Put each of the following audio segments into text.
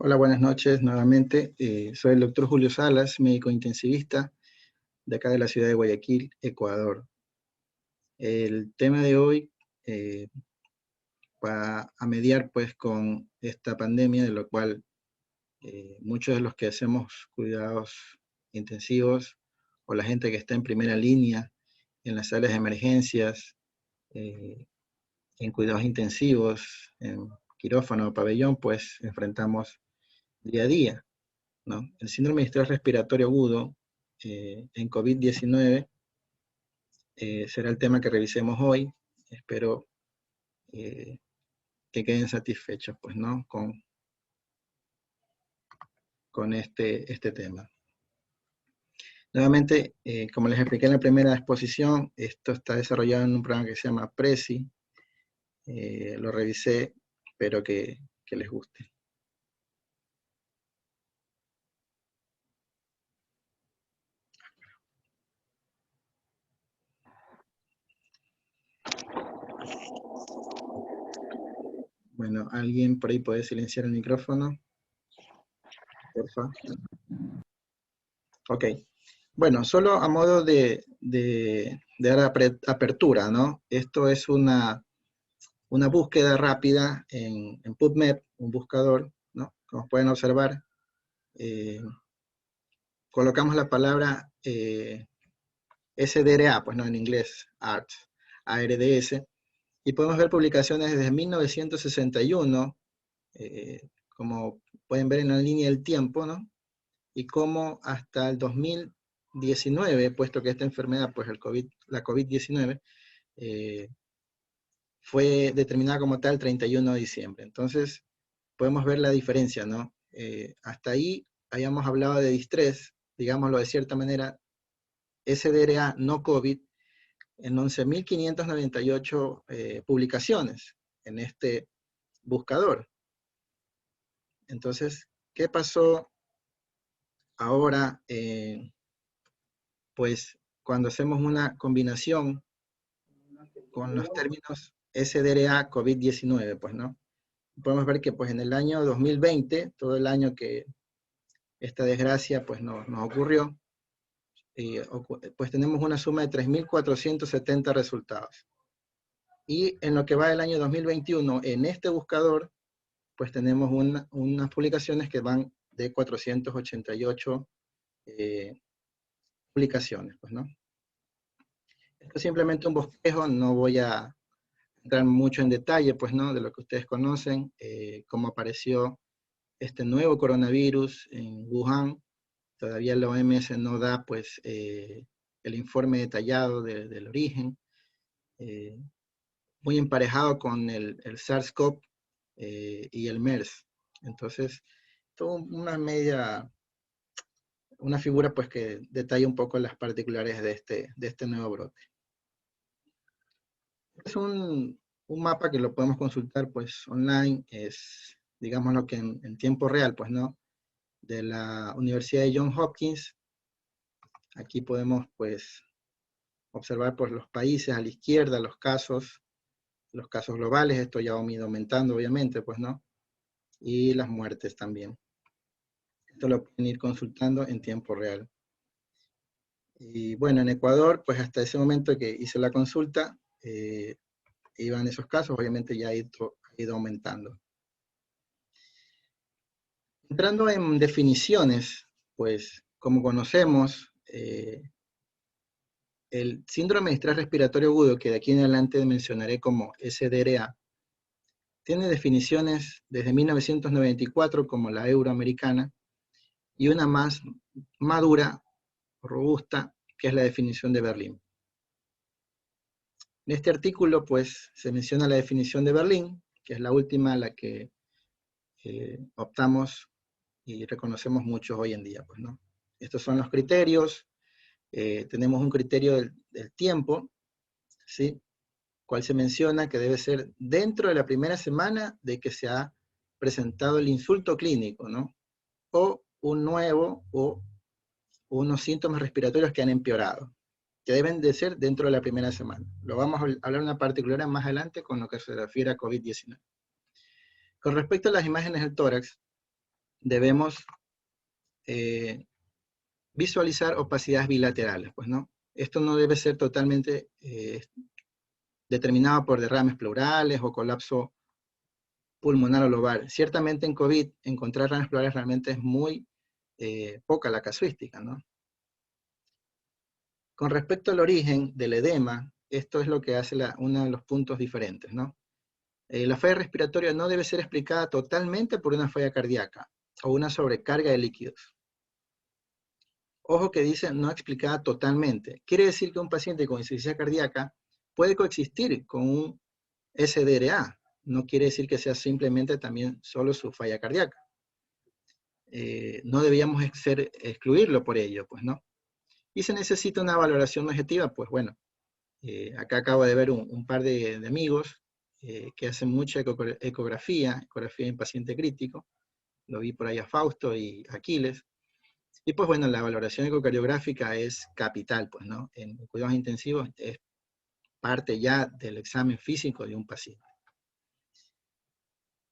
Hola, buenas noches nuevamente. Soy el doctor Julio Salas, médico intensivista de acá de la ciudad de Guayaquil, Ecuador. El tema de hoy eh, va a mediar pues con esta pandemia, de lo cual muchos de los que hacemos cuidados intensivos o la gente que está en primera línea en las salas de emergencias, eh, en cuidados intensivos, en quirófano o pabellón, pues enfrentamos día a día, ¿no? El síndrome de estrés respiratorio agudo en COVID-19 será el tema que revisemos hoy. Espero eh, que queden satisfechos, pues, ¿no? Con este tema. Nuevamente, como les expliqué en la primera exposición, esto está desarrollado en un programa que se llama Prezi. Lo revisé, espero que les guste. Bueno, ¿alguien por ahí puede silenciar el micrófono? Porfa. Ok. Bueno, solo a modo de dar apertura, ¿no? Esto es una búsqueda rápida en PubMed, un buscador, ¿no? Como pueden observar, eh, colocamos la palabra SDRA, pues no en inglés, ARDS, y podemos ver publicaciones desde 1961, como pueden ver en la línea del tiempo, ¿no? Y cómo hasta el 2019, puesto que esta enfermedad, pues la COVID-19, fue determinada como tal el 31 de diciembre. Entonces, podemos ver la diferencia, ¿no? Hasta ahí habíamos hablado de distrés, digámoslo de cierta manera, SDRA no COVID, en 11.598 publicaciones en este buscador. Entonces, ¿qué pasó ahora? Pues cuando hacemos una combinación con los términos SDRA COVID-19, pues, ¿no? Podemos ver que pues en el año 2020, todo el año que esta desgracia pues nos ocurrió, pues tenemos una suma de 3.470 resultados. Y en lo que va del año 2021, en este buscador, pues tenemos unas publicaciones que van de 488 publicaciones, pues, ¿no? Esto es simplemente un bosquejo, no voy a entrar mucho en detalle, pues, ¿no? De lo que ustedes conocen, cómo apareció este nuevo coronavirus en Wuhan. Todavía la OMS no da, pues, el informe detallado del origen, muy emparejado con el SARS-CoV y el MERS. Entonces, toda una figura pues que detalla un poco las particularidades de este nuevo brote. Es un mapa que lo podemos consultar pues online, es digamos lo que en tiempo real, pues, ¿no? De la Universidad de Johns Hopkins. Aquí podemos pues observar por los países a la izquierda los casos globales, esto ya ha ido aumentando obviamente, pues, ¿no? Y las muertes también. Esto lo pueden ir consultando en tiempo real. Y bueno, en Ecuador, pues hasta ese momento que hice la consulta, iban esos casos, obviamente ya ha ido aumentando. Entrando en definiciones, pues como conocemos, el síndrome de estrés respiratorio agudo, que de aquí en adelante mencionaré como SDRA, tiene definiciones desde 1994 como la euroamericana y una más madura, robusta, que es la definición de Berlín. En este artículo, pues, se menciona la definición de Berlín, que es la última a la que optamos y reconocemos muchos hoy en día, pues, ¿no? Estos son los criterios. Tenemos un criterio del tiempo, ¿sí? Cual se menciona que debe ser dentro de la primera semana de que se ha presentado el insulto clínico, ¿no? O un nuevo o unos síntomas respiratorios que han empeorado, que deben de ser dentro de la primera semana. Lo vamos a hablar una particular más adelante con lo que se refiere a COVID-19. Con respecto a las imágenes del tórax, debemos visualizar opacidades bilaterales, pues, ¿no? Esto no debe ser totalmente determinado por derrames pleurales o colapso pulmonar o lobar. Ciertamente en COVID encontrar derrames pleurales realmente es muy poca la casuística, ¿no? Con respecto al origen del edema, esto es lo que hace uno de los puntos diferentes, ¿no? La falla respiratoria no debe ser explicada totalmente por una falla cardíaca o una sobrecarga de líquidos. Ojo que dice no explicada totalmente. Quiere decir que un paciente con insuficiencia cardíaca puede coexistir con un SDRA. No quiere decir que sea simplemente también solo su falla cardíaca. No debíamos excluirlo por ello, pues, ¿no? Y se necesita una valoración objetiva, pues bueno, acá acabo de ver un par de amigos que hacen mucha ecografía en paciente crítico. Lo vi por ahí a Fausto y Aquiles. Y pues bueno, la valoración ecocardiográfica es capital, pues, ¿no? En cuidados intensivos es parte ya del examen físico de un paciente.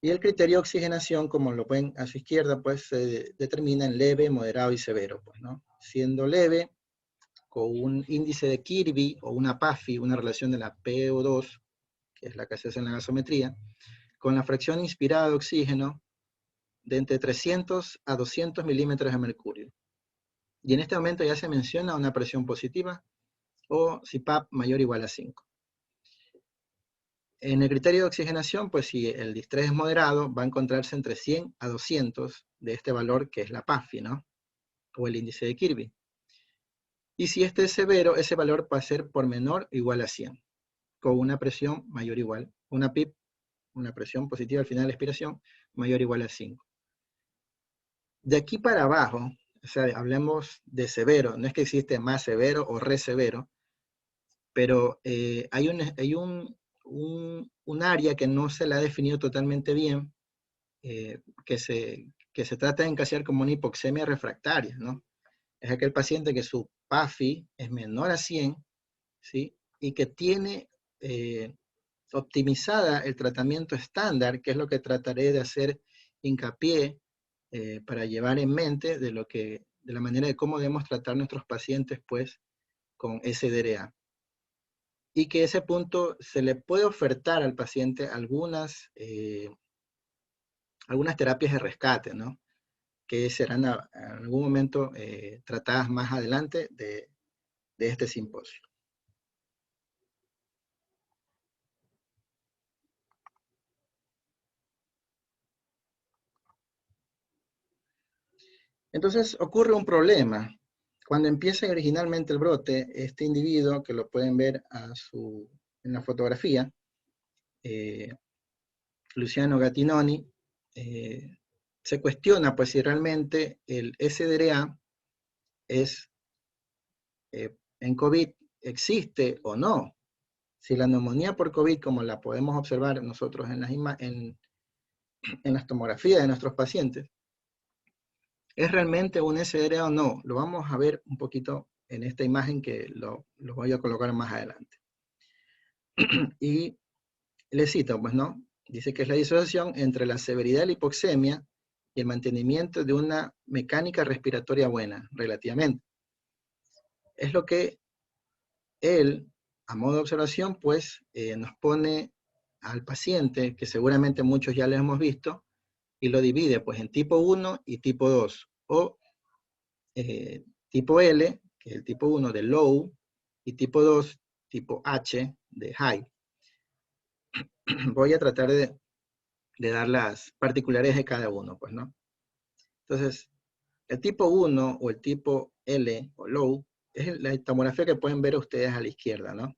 Y el criterio de oxigenación, como lo ven a su izquierda, pues se determina en leve, moderado y severo, pues, ¿no? Siendo leve, con un índice de Kirby o una PAFI, una relación de la PO2, que es la que se hace en la gasometría, con la fracción inspirada de oxígeno de entre 300 a 200 milímetros de mercurio. Y en este momento ya se menciona una presión positiva o CPAP mayor o igual a 5. En el criterio de oxigenación, pues si el distrés es moderado, va a encontrarse entre 100 a 200 de este valor que es la PAFI, ¿no? O el índice de Kirby. Y si este es severo, ese valor va a ser por menor o igual a 100, con una presión mayor o igual, una PIP, una presión positiva al final de la expiración, mayor o igual a 5. De aquí para abajo, o sea, hablemos de severo, no es que existe más severo o re severo, pero hay un área que no se la ha definido totalmente bien, que se trata de encasillar como una hipoxemia refractaria, ¿no? Es aquel paciente que su PAFI es menor a 100, ¿sí? Y que tiene optimizada el tratamiento estándar, que es lo que trataré de hacer hincapié para llevar en mente de la manera de cómo debemos tratar nuestros pacientes, pues, con SDRA. Y que ese punto se le puede ofertar al paciente algunas terapias de rescate, ¿no? Que serán en algún momento tratadas más adelante de este simposio. Entonces ocurre un problema. Cuando empieza originalmente el brote, este individuo, que lo pueden ver en la fotografía, Luciano Gattinoni, se cuestiona pues si realmente el SDRA es en COVID existe o no. Si la neumonía por COVID, como la podemos observar nosotros en las tomografías de nuestros pacientes, ¿es realmente un SDRA o no? Lo vamos a ver un poquito en esta imagen que lo voy a colocar más adelante. Y le cito, pues, ¿no? Dice que es la disociación entre la severidad de la hipoxemia y el mantenimiento de una mecánica respiratoria buena, relativamente. Es lo que él, a modo de observación, pues, nos pone al paciente, que seguramente muchos ya lo hemos visto, y lo divide, pues, en tipo 1 y tipo 2, o tipo L, que es el tipo 1 de low, y tipo 2, tipo H, de high. Voy a tratar de dar las particularidades de cada uno, pues, ¿no? Entonces, el tipo 1 o el tipo L o low es la tomografía que pueden ver ustedes a la izquierda, ¿no?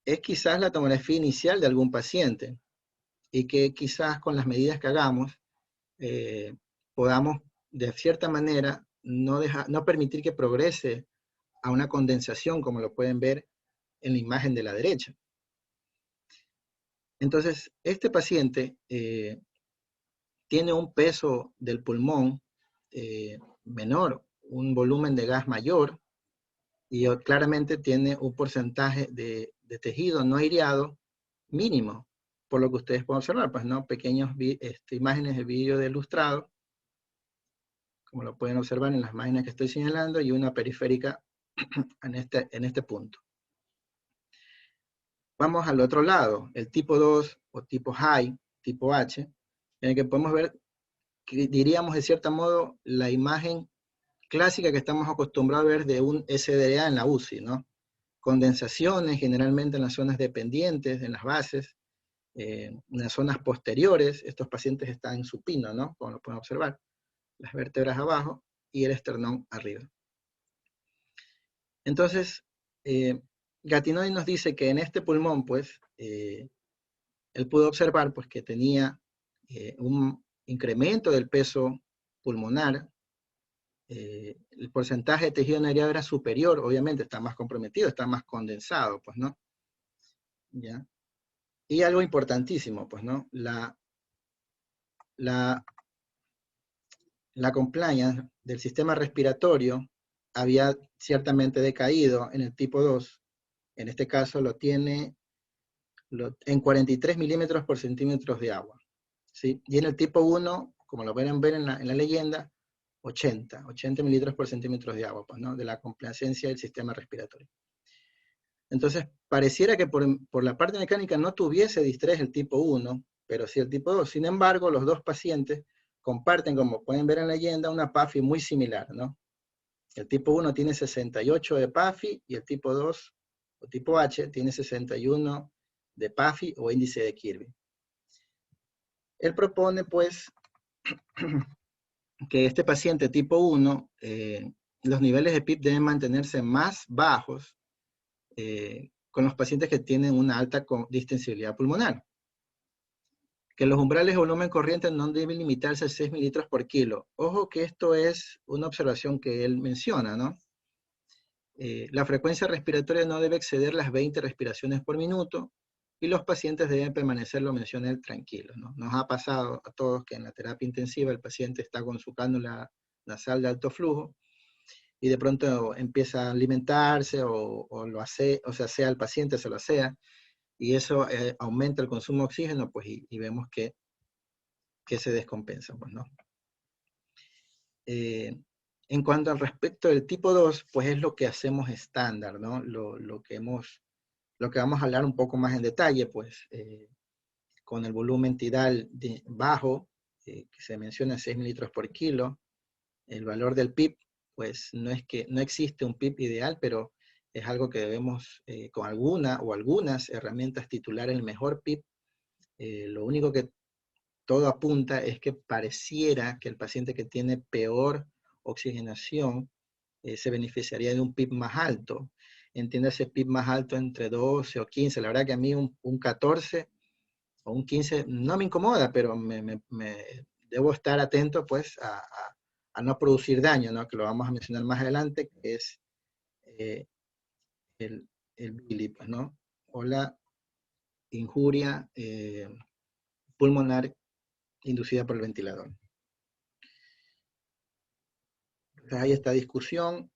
Es quizás la tomografía inicial de algún paciente y que quizás con las medidas que hagamos podamos de cierta manera no permitir que progrese a una condensación, como lo pueden ver en la imagen de la derecha. Entonces, este paciente tiene un peso del pulmón menor, un volumen de gas mayor, y claramente tiene un porcentaje de tejido no aireado mínimo, por lo que ustedes pueden observar, pues, ¿no? Pequeñas imágenes de vídeo de ilustrado, como lo pueden observar en las imágenes que estoy señalando, y una periférica en este punto. Vamos al otro lado, el tipo 2 o tipo high, tipo H, en el que podemos ver, que diríamos de cierto modo, la imagen clásica que estamos acostumbrados a ver de un SDA en la UCI, ¿no? Condensaciones generalmente en las zonas dependientes, en las bases, en las zonas posteriores. Estos pacientes están en supino, ¿no? Como lo pueden observar, las vértebras abajo y el esternón arriba. Entonces, Gattinoni nos dice que en este pulmón, pues, él pudo observar pues, que tenía un incremento del peso pulmonar, el porcentaje de tejido nerviado era superior, obviamente está más comprometido, está más condensado, pues, ¿no? ¿Ya? Y algo importantísimo, pues, ¿no? La compliance del sistema respiratorio había ciertamente decaído en el tipo 2, en este caso lo tiene en 43 milímetros por centímetros de agua, ¿sí? Y en el tipo 1, como lo pueden ver en la leyenda, 80 mililitros por centímetros de agua, pues, ¿no? De la complacencia del sistema respiratorio. Entonces, pareciera que por la parte mecánica no tuviese distrés el tipo 1, pero sí el tipo 2. Sin embargo, los dos pacientes comparten, como pueden ver en la leyenda, una PAFI muy similar, ¿no? El tipo 1 tiene 68 de PAFI y el tipo 2, o tipo H, tiene 61 de PAFI o índice de Kirby. Él propone, pues, que este paciente tipo 1, los niveles de PIB deben mantenerse más bajos con los pacientes que tienen una alta distensibilidad pulmonar. Que los umbrales de volumen corriente no deben limitarse a 6 mililitros por kilo. Ojo que esto es una observación que él menciona, ¿no? La frecuencia respiratoria no debe exceder las 20 respiraciones por minuto y los pacientes deben permanecer, lo menciona él, tranquilos, ¿no? Nos ha pasado a todos que en la terapia intensiva el paciente está con su cánula nasal de alto flujo y de pronto empieza a alimentarse o lo hace, o se asea al paciente, se lo asea, y eso aumenta el consumo de oxígeno, pues, y vemos que se descompensa, pues, ¿no? En cuanto al respecto del tipo 2, pues es lo que hacemos estándar, ¿no? Lo que vamos a hablar un poco más en detalle, pues, con el volumen tidal bajo, que se menciona 6 mililitros por kilo, el valor del PIB, pues no es que no existe un PIB ideal, pero es algo que debemos, con alguna o algunas herramientas, titular el mejor PIB. Lo único que todo apunta es que pareciera que el paciente que tiene peor oxigenación se beneficiaría de un PIB más alto. Entiéndase PIB más alto entre 12 o 15. La verdad que a mí un 14 o un 15 no me incomoda, pero debo estar atento pues a no producir daño, ¿no? Que lo vamos a mencionar más adelante, que es el BILI, pues, ¿no? O la injuria pulmonar inducida por el ventilador. Entonces hay esta discusión.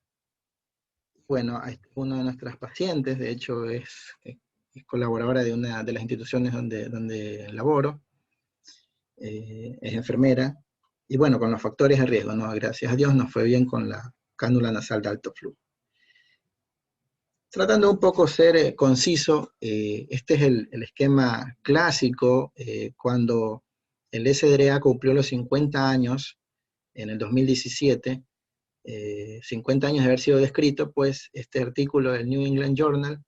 Bueno, una de nuestras pacientes, de hecho es colaboradora de una de las instituciones donde laboro, es enfermera, y bueno, con los factores de riesgo, ¿no? Gracias a Dios nos fue bien con la cánula nasal de alto flujo. Tratando un poco ser conciso, este es el esquema clásico cuando el SDRA cumplió los 50 años en el 2017, 50 años de haber sido descrito, pues este artículo del New England Journal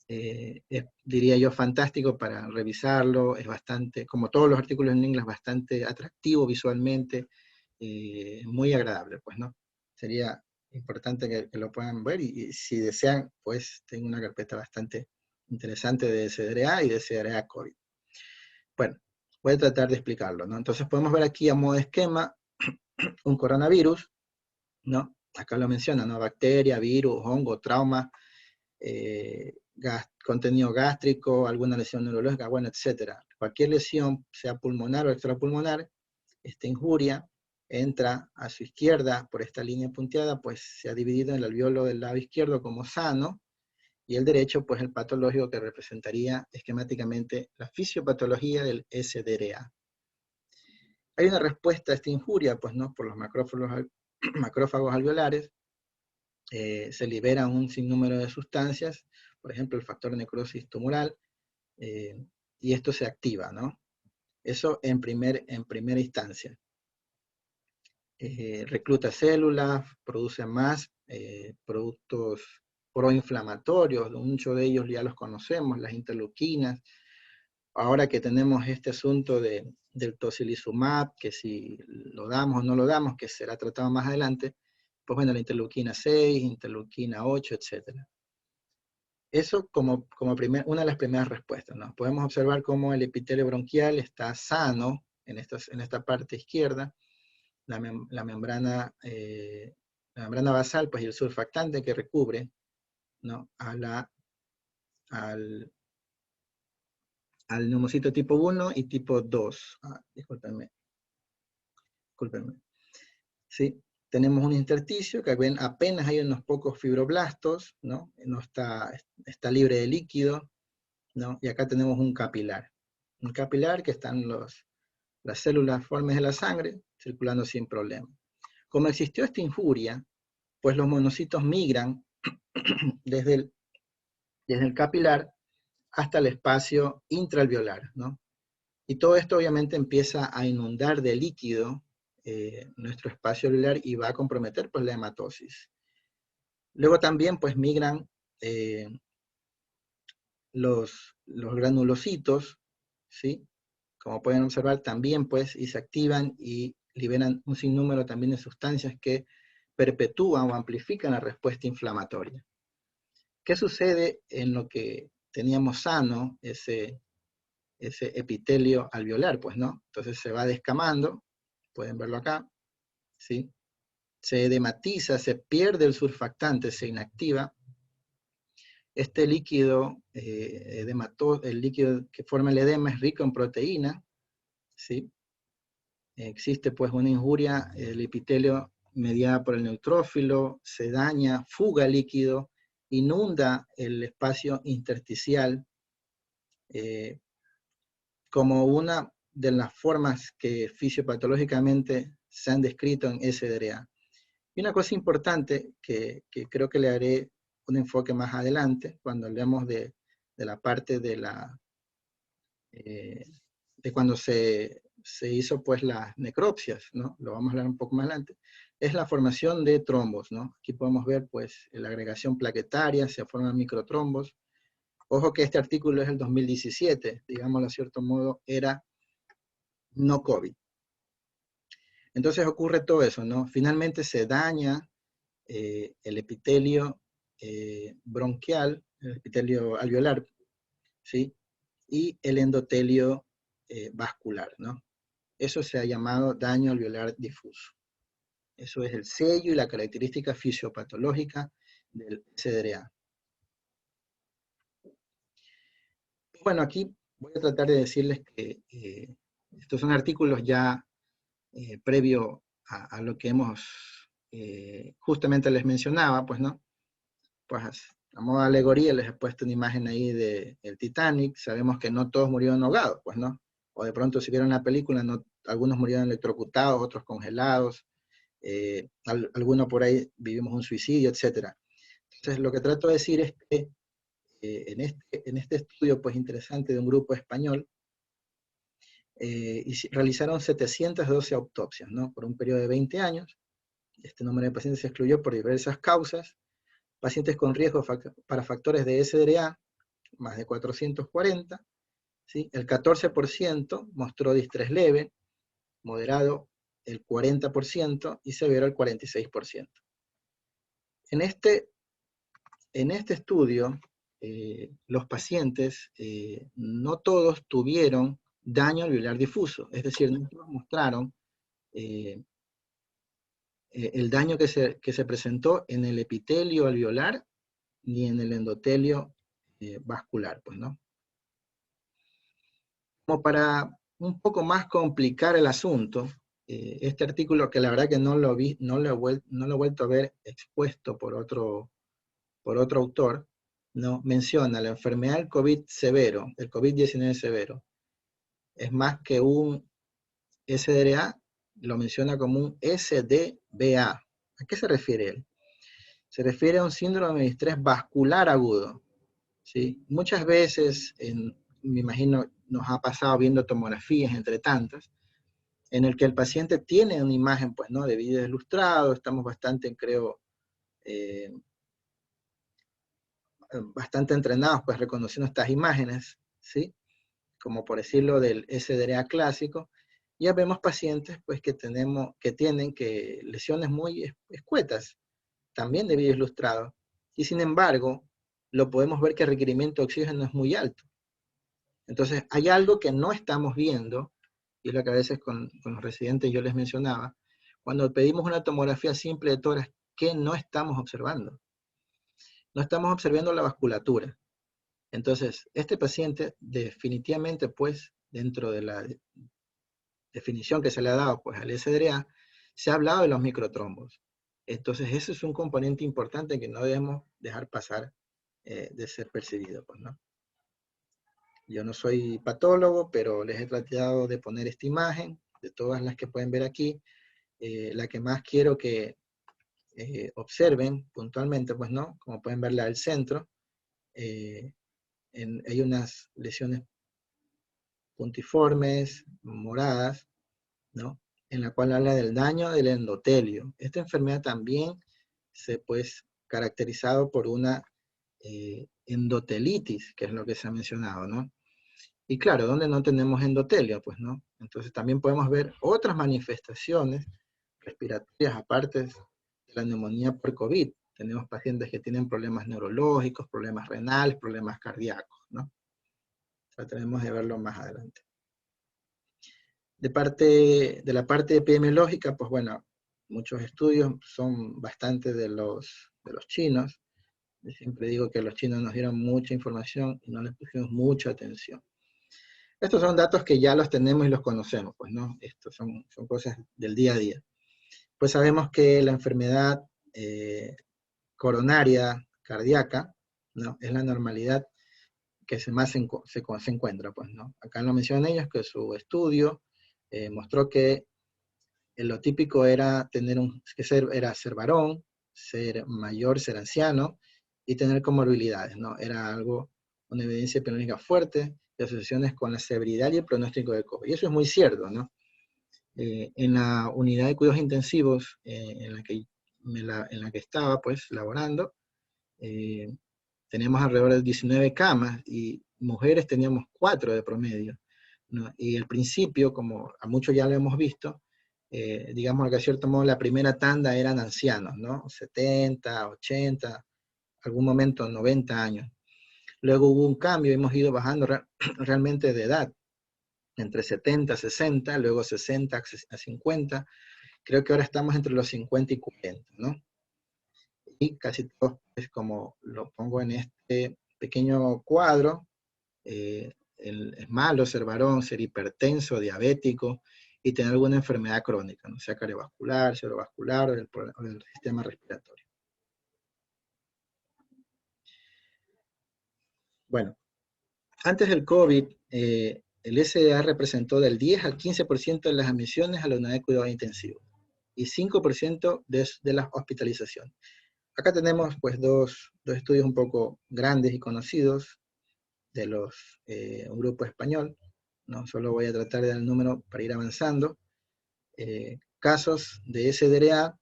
es, diría yo, fantástico para revisarlo, es bastante, como todos los artículos en inglés, bastante atractivo visualmente, muy agradable, pues, ¿no? Sería importante que lo puedan ver y si desean, pues tengo una carpeta bastante interesante de SDRA y de SDRA COVID. Bueno, voy a tratar de explicarlo, ¿no? Entonces podemos ver aquí a modo de esquema un coronavirus, ¿no? Acá lo menciona, ¿no? Bacteria, virus, hongo, trauma, contenido gástrico, alguna lesión neurológica, bueno, etcétera. Cualquier lesión, sea pulmonar o extrapulmonar, esta injuria entra a su izquierda por esta línea punteada, pues se ha dividido en el alveolo del lado izquierdo como sano, y el derecho, pues el patológico que representaría esquemáticamente la fisiopatología del SDRA. Hay una respuesta a esta injuria, pues, ¿no? Por los macrófagos alveolares, se liberan un sinnúmero de sustancias, por ejemplo, el factor necrosis tumoral, y esto se activa, ¿no? Eso en primera instancia. Recluta células, produce más productos proinflamatorios, muchos de ellos ya los conocemos, las interleuquinas. Ahora que tenemos este asunto del tocilizumab, que si lo damos o no lo damos, que será tratado más adelante, pues bueno, la interleuquina 6, interleuquina 8, etc. Eso como una de las primeras respuestas, ¿no? Podemos observar cómo el epitelio bronquial está sano en esta parte izquierda, la membrana basal, pues, y el surfactante que recubre, ¿no? al neumocito tipo 1 y tipo 2. Discúlpenme. ¿Sí? Tenemos un intersticio que ven, apenas hay unos pocos fibroblastos, ¿no? Está libre de líquido, ¿no? Y acá tenemos un capilar. Un capilar que están las células formes de la sangre circulando sin problema. Como existió esta injuria, pues los monocitos migran desde el capilar hasta el espacio intraalveolar, ¿no? Y todo esto obviamente empieza a inundar de líquido nuestro espacio alveolar y va a comprometer, pues, la hematosis. Luego también, pues, migran los granulocitos, ¿sí? Como pueden observar también, pues, y se activan y liberan un sinnúmero también de sustancias que perpetúan o amplifican la respuesta inflamatoria. ¿Qué sucede en lo que teníamos sano ese epitelio alveolar? Pues, ¿no? Entonces se va descamando, pueden verlo acá, ¿sí? Se edematiza, se pierde el surfactante, se inactiva. Este líquido, el líquido que forma el edema es rico en proteína, ¿sí? Existe, pues, una injuria, el epitelio mediada por el neutrófilo, se daña, fuga líquido, inunda el espacio intersticial, como una de las formas que fisiopatológicamente se han descrito en SDRA. Y una cosa importante que creo que le haré un enfoque más adelante, cuando hablemos de la parte de cuando se hizo, pues, las necropsias, ¿no? Lo vamos a hablar un poco más adelante. Es la formación de trombos, ¿no? Aquí podemos ver, pues, la agregación plaquetaria, se forman microtrombos. Ojo que este artículo es el 2017, digámoslo de cierto modo, era no COVID. Entonces ocurre todo eso, ¿no? Finalmente se daña el epitelio bronquial, el epitelio alveolar, ¿sí? Y el endotelio vascular, ¿no? Eso se ha llamado daño alveolar difuso. Eso es el sello y la característica fisiopatológica del SDRA. Bueno, aquí voy a tratar de decirles que estos son artículos ya previo a lo que justamente les mencionaba, pues, ¿no? Pues a modo de alegoría les he puesto una imagen ahí del Titanic. Sabemos que no todos murieron ahogados, pues, ¿no? O de pronto si vieron la película, no, algunos murieron electrocutados, otros congelados, algunos por ahí vivimos un suicidio, etc. Entonces lo que trato de decir es que en este estudio, pues, interesante de un grupo español, realizaron 712 autopsias, ¿no? Por un periodo de 20 años. Este número de pacientes se excluyó por diversas causas. Pacientes con riesgo para factores de SDRA, más de 440, ¿sí? El 14% mostró distrés leve, moderado el 40% y severo el 46%. En este estudio, los pacientes, no todos tuvieron daño alveolar difuso, es decir, no todos mostraron el daño que se presentó en el epitelio alveolar ni en el endotelio vascular, pues, ¿no? Como para un poco más complicar el asunto, este artículo, que la verdad que no lo he vuelto a ver expuesto por otro autor, ¿no? Menciona la enfermedad del COVID severo, el COVID-19 severo, es más que un SDRA lo menciona como un SDVA. ¿A qué se refiere él? Se refiere a un síndrome de estrés vascular agudo. ¿Sí? Muchas veces, me imagino, nos ha pasado viendo tomografías entre tantas, en el que el paciente tiene una imagen, pues, ¿no? De vídeo ilustrado, estamos bastante, eh, bastante entrenados, pues, reconociendo estas imágenes, ¿sí? Como por decirlo del SDRA clásico. Ya vemos pacientes, pues, que tienen lesiones muy escuetas, también de vídeo ilustrado, y sin embargo, lo podemos ver que el requerimiento de oxígeno es muy alto. Entonces, hay algo que no estamos viendo, y es lo que a veces con los residentes yo les mencionaba, cuando pedimos una tomografía simple de tórax, ¿qué no estamos observando? No estamos observando la vasculatura. Entonces, este paciente definitivamente, pues, dentro de la definición que se le ha dado, pues, al SDRA, se ha hablado de los microtrombos. Entonces, ese es un componente importante que no debemos dejar pasar de ser percibido, pues, ¿no? Yo no soy patólogo, pero les he tratado de poner esta imagen, de todas las que pueden ver aquí. La que más quiero que observen puntualmente, pues no, como pueden verla al centro, hay unas lesiones puntiformes, moradas, ¿no? En la cual habla del daño del endotelio. Esta enfermedad también se pues caracterizado por una endotelitis, que es lo que se ha mencionado, ¿no? Y claro, ¿dónde no tenemos endotelio? Pues no. Entonces también podemos ver otras manifestaciones respiratorias aparte de la neumonía por COVID. Tenemos pacientes que tienen problemas neurológicos, problemas renales, problemas cardíacos, ¿no? Trataremos de verlo más adelante. De la parte epidemiológica, pues bueno, muchos estudios son bastante de los chinos. Yo siempre digo que los chinos nos dieron mucha información y no les pusimos mucha atención. Estos son datos que ya los tenemos y los conocemos, pues, ¿no? Estos son cosas del día a día. Pues sabemos que la enfermedad coronaria cardíaca, ¿no? Es la normalidad que más se encuentra, pues, ¿no? Acá lo mencionan ellos, que su estudio mostró que lo típico era era ser varón, ser mayor, ser anciano, y tener comorbilidades, ¿no? Era una evidencia epidemiológica fuerte de asociaciones con la severidad y el pronóstico de COVID. Y eso es muy cierto, ¿no? En la unidad de cuidados intensivos en la que estaba, pues, laborando, teníamos alrededor de 19 camas y mujeres teníamos 4 de promedio, ¿no? Y al principio, como a muchos ya lo hemos visto, digamos que a cierto modo la primera tanda eran ancianos, ¿no? 70, 80, algún momento 90 años. Luego hubo un cambio, hemos ido bajando realmente de edad, entre 70, 60, luego 60 a 50. Creo que ahora estamos entre los 50 y 40, ¿no? Y casi todos, es como lo pongo en este pequeño cuadro, es malo ser varón, ser hipertenso, diabético y tener alguna enfermedad crónica, ¿no? Sea cardiovascular, cerebrovascular o del sistema respiratorio. Bueno, antes del COVID, el SDA representó del 10 al 15% de las admisiones a la unidad de cuidado intensivo y 5% de las hospitalizaciones. Acá tenemos pues dos estudios un poco grandes y conocidos de un grupo español, ¿no? Solo voy a tratar de dar el número para ir avanzando. Casos de SDRA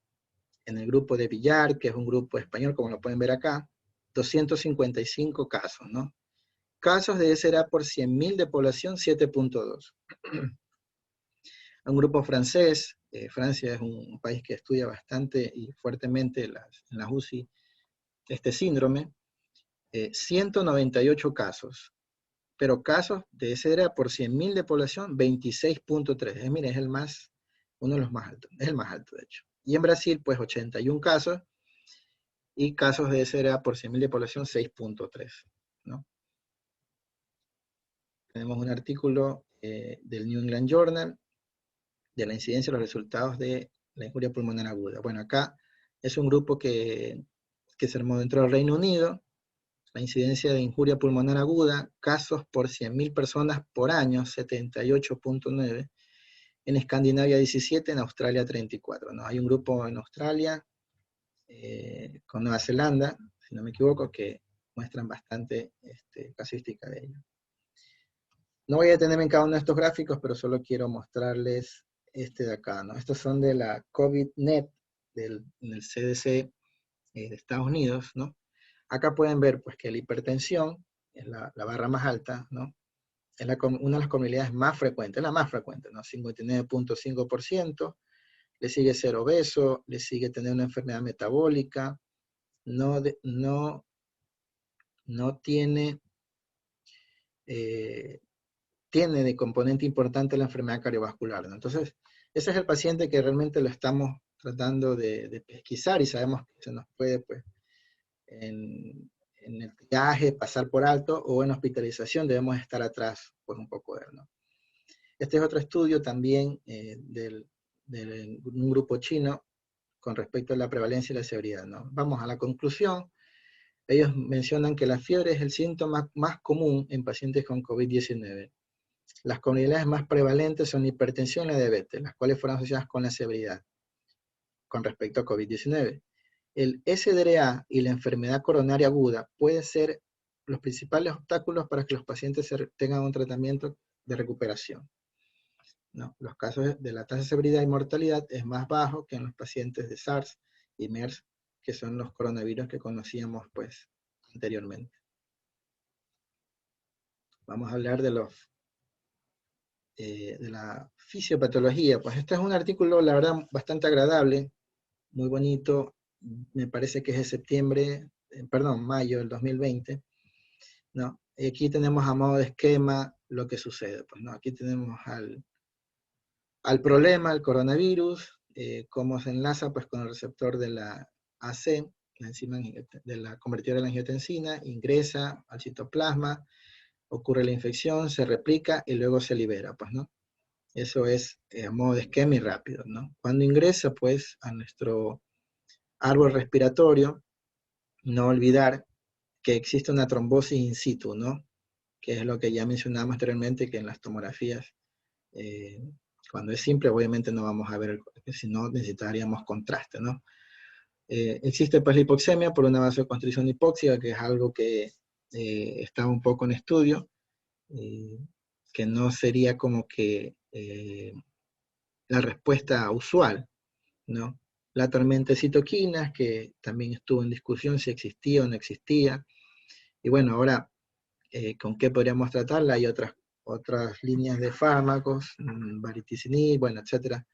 en el grupo de Villar, que es un grupo español, como lo pueden ver acá, 255 casos, ¿no? Casos de SDRA por 100.000 de población, 7.2. Un grupo francés, Francia es un país que estudia bastante y fuertemente en las UCI este síndrome, 198 casos, pero casos de SDRA por 100.000 de población, 26.3. Mire, uno de los más altos, es el más alto de hecho. Y en Brasil, pues 81 casos, y casos de SDRA por 100.000 de población, 6.3, ¿no? Tenemos un artículo del New England Journal de la incidencia de los resultados de la injuria pulmonar aguda. Bueno, acá es un grupo que se armó dentro del Reino Unido. La incidencia de injuria pulmonar aguda, casos por 100.000 personas por año, 78.9. en Escandinavia 17, en Australia 34, ¿no? Hay un grupo en Australia, con Nueva Zelanda, si no me equivoco, que muestran bastante casuística de ello. No voy a detenerme en cada uno de estos gráficos, pero solo quiero mostrarles este de acá, ¿no? Estos son de la COVID-Net, del CDC de Estados Unidos, ¿no? Acá pueden ver, pues, que la hipertensión es la barra más alta, ¿no? Es una de las comorbilidades más frecuentes, la más frecuente, ¿no? 59.5%, le sigue ser obeso, le sigue tener una enfermedad metabólica, no tiene, tiene de componente importante la enfermedad cardiovascular, ¿no? Entonces, ese es el paciente que realmente lo estamos tratando de pesquisar y sabemos que se nos puede, pues, en el triaje pasar por alto, o en hospitalización debemos estar atrás por un poco de él, ¿no? Este es otro estudio también de un grupo chino con respecto a la prevalencia y la severidad, ¿no? Vamos a la conclusión. Ellos mencionan que la fiebre es el síntoma más común en pacientes con COVID-19. Las comorbilidades más prevalentes son la hipertensión y la diabetes, las cuales fueron asociadas con la severidad con respecto a COVID-19. El SDRA y la enfermedad coronaria aguda pueden ser los principales obstáculos para que los pacientes tengan un tratamiento de recuperación, ¿no? Los casos de la tasa de severidad y mortalidad es más bajo que en los pacientes de SARS y MERS, que son los coronavirus que conocíamos, pues, anteriormente. Vamos a hablar de la fisiopatología. Pues este es un artículo, la verdad, bastante agradable, muy bonito. Me parece que es de septiembre, mayo del 2020, ¿no? Y aquí tenemos a modo de esquema lo que sucede, pues, ¿no? Aquí tenemos al problema, el coronavirus, cómo se enlaza, pues, con el receptor de la AC, la enzima de la convertidora de la angiotensina, ingresa al citoplasma, ocurre la infección, se replica y luego se libera, pues, ¿no? Eso es a modo de esquema y rápido, ¿no? Cuando ingresa, pues, a nuestro árbol respiratorio, no olvidar que existe una trombosis in situ, ¿no? Que es lo que ya mencionamos anteriormente, que en las tomografías, cuando es simple, obviamente no vamos a ver, si no necesitaríamos contraste, ¿no? Existe, pues, la hipoxemia por una vasoconstricción hipóxica, que es algo que está un poco en estudio, que no sería como que la respuesta usual, ¿no? La tormenta de citoquinas, que también estuvo en discusión si existía o no existía. Y bueno, ahora, ¿con qué podríamos tratarla? Hay otras líneas de fármacos, baricitinib, bueno, etcétera.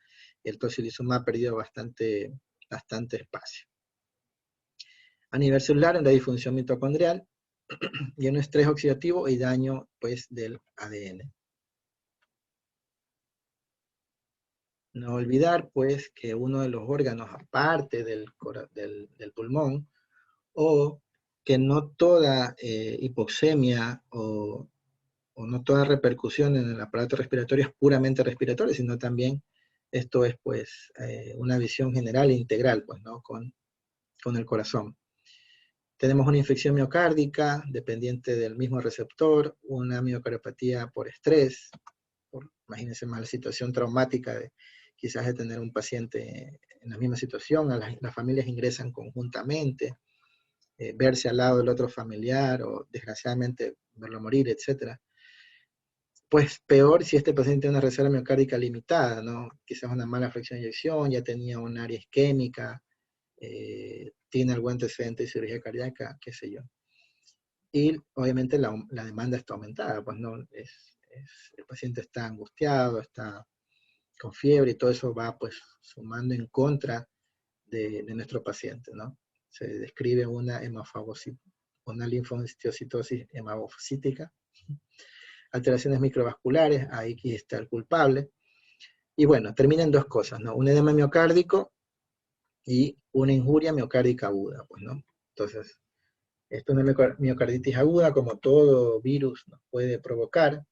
El tocilizumab ha perdido bastante espacio. A nivel celular, en la disfunción mitocondrial y en estrés oxidativo y daño, pues, del ADN. No olvidar, pues, que uno de los órganos, aparte del pulmón, o que no toda hipoxemia o no toda repercusión en el aparato respiratorio es puramente respiratoria, sino también esto es, pues, una visión general e integral, pues, ¿no? Con el corazón. Tenemos una infección miocárdica dependiente del mismo receptor, una miocardiopatía por estrés, imagínense más la situación traumática quizás de tener un paciente en la misma situación, las familias ingresan conjuntamente, verse al lado del otro familiar o desgraciadamente verlo morir, etc. Pues peor si este paciente tiene una reserva miocárdica limitada, ¿no? Quizás una mala fracción de eyección, ya tenía un área isquémica, tiene algún antecedente de cirugía cardíaca, qué sé yo. Y obviamente la demanda está aumentada, pues no, el paciente está angustiado, está con fiebre y todo eso va, pues, sumando en contra de nuestro paciente, ¿no? Se describe una linfocistosis hemafagocítica, alteraciones microvasculares, ahí está el culpable. Y bueno, terminan dos cosas, ¿no? Un edema miocárdico y una injuria miocárdica aguda, pues, ¿no? Entonces, esto es una miocarditis aguda, como todo virus nos puede provocar.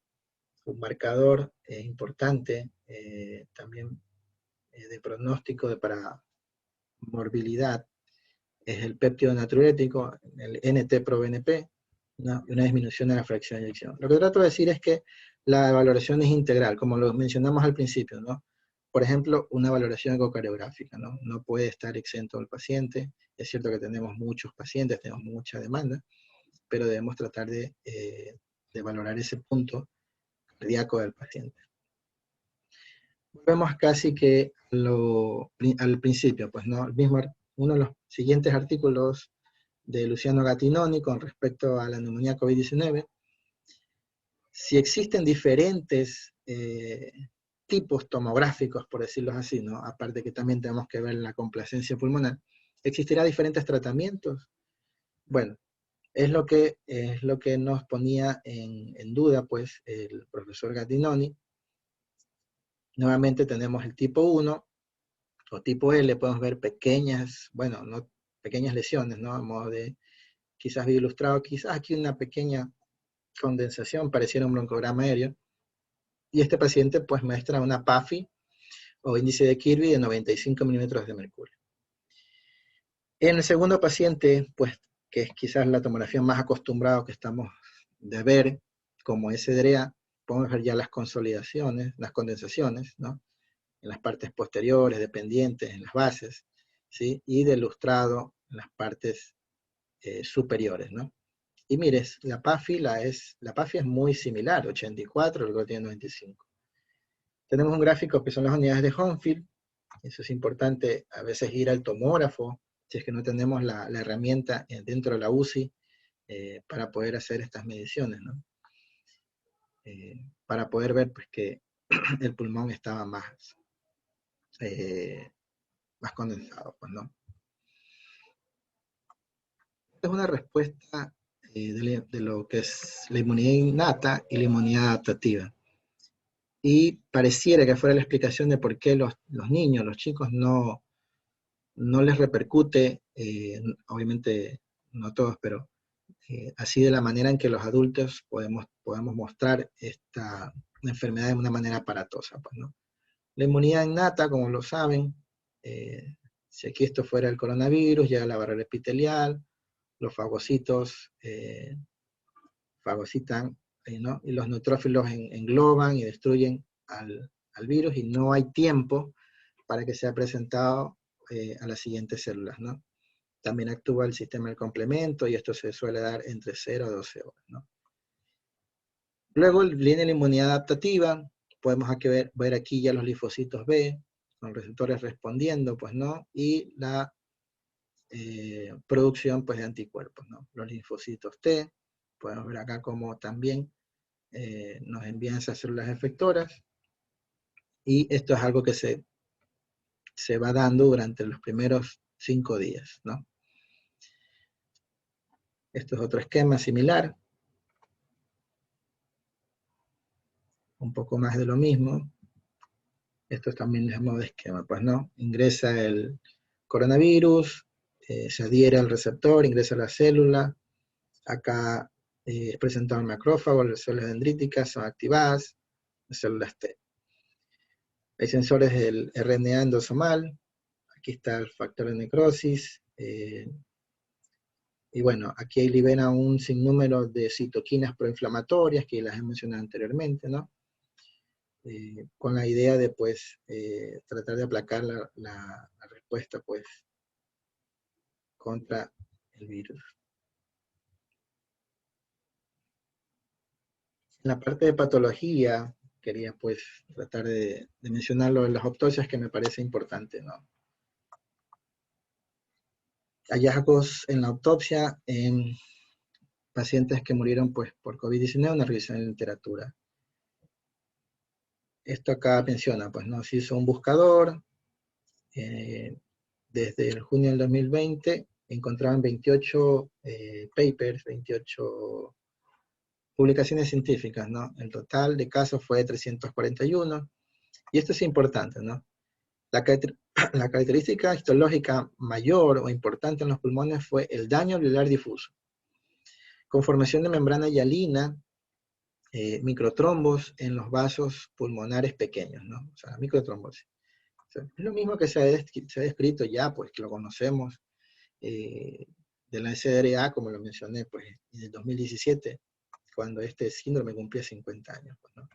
Un marcador importante también de pronóstico para morbilidad es el péptido natriurético, el NT-proBNP, ¿no? Y una disminución de la fracción de eyección. Lo que trato de decir es que la valoración es integral, como lo mencionamos al principio, ¿no? por ejemplo, una valoración ecocardiográfica, ¿no? No puede estar exento el paciente. Es cierto que tenemos muchos pacientes, tenemos mucha demanda, pero debemos tratar de valorar ese punto cardíaco del paciente. Volvemos casi que al principio, pues, ¿no? Uno de los siguientes artículos de Luciano Gattinoni con respecto a la neumonía COVID-19, si existen diferentes tipos tomográficos, por decirlo así, ¿no? Aparte que también tenemos que ver la complacencia pulmonar, ¿existirá diferentes tratamientos? Bueno, es lo que nos ponía en duda, pues, el profesor Gattinoni. Nuevamente tenemos el tipo 1 o tipo L, podemos ver pequeñas, bueno, no pequeñas lesiones, ¿no? A modo de, quizás vi ilustrado, quizás aquí una pequeña condensación, pareciera un broncograma aéreo, y este paciente pues muestra una PAFI o índice de Kirby de 95 milímetros de mercurio. En el segundo paciente, pues, que es quizás la tomografía más acostumbrada que estamos de ver, como SDRA, podemos ver ya las consolidaciones, las condensaciones, ¿no? En las partes posteriores, dependientes, en las bases, ¿sí? Y del lustrado en las partes superiores, ¿no? Y mires, la PAFI es muy similar, 84, luego tiene 95. Tenemos un gráfico que son las unidades de Hounsfield. Eso es importante, a veces ir al tomógrafo, si es que no tenemos la herramienta dentro de la UCI para poder hacer estas mediciones, ¿no? Para poder ver pues, que el pulmón estaba más condensado, pues, ¿no? Es una respuesta de lo que es la inmunidad innata y la inmunidad adaptativa. Y pareciera que fuera la explicación de por qué los niños, los chicos, no les repercute, obviamente no todos, pero así de la manera en que los adultos podemos mostrar esta enfermedad de una manera aparatosa, pues, ¿no? La inmunidad innata, como lo saben, si aquí esto fuera el coronavirus, llega a la barrera epitelial, los fagocitos fagocitan, ¿no? Y los neutrófilos engloban y destruyen al virus y no hay tiempo para que sea presentado a las siguientes células, ¿no? También actúa el sistema del complemento y esto se suele dar entre 0 a 12 horas, ¿no? Luego viene la inmunidad adaptativa, podemos aquí ver aquí ya los linfocitos B, con receptores respondiendo, pues, ¿no? Y la producción, pues, de anticuerpos, ¿no? Los linfocitos T, podemos ver acá como también nos envían esas células efectoras, y esto es algo que se va dando durante los primeros 5 días, ¿no? Esto es otro esquema similar, un poco más de lo mismo. Esto también es modo de esquema, pues, ¿no? Ingresa el coronavirus, se adhiere al receptor, ingresa a la célula, acá es presentado el macrófago, las células dendríticas son activadas, las células T. Hay sensores del RNA endosomal, aquí está el factor de necrosis, y bueno, aquí libera un sinnúmero de citoquinas proinflamatorias que las he mencionado anteriormente, ¿no? Con la idea de, pues, tratar de aplacar la respuesta, pues, contra el virus. En la parte de patología, quería, pues, tratar de mencionarlo en las autopsias, que me parece importante, ¿no? Hallazgos en la autopsia en pacientes que murieron, pues, por COVID-19, una revisión de literatura. Esto acá menciona, pues, ¿no? Se hizo un buscador, desde el junio del 2020, encontraban 28 papers, 28 publicaciones científicas, ¿no? El total de casos fue 341, y esto es importante, ¿no? La característica histológica mayor o importante en los pulmones fue el daño alveolar difuso, con formación de membrana hialina, microtrombos en los vasos pulmonares pequeños, ¿no? O sea, microtrombosis. O sea, es lo mismo que se ha descrito ya, pues, que lo conocemos de la SDRA, como lo mencioné, pues, en el 2017, cuando este síndrome cumplía 50 años, pues, ¿no?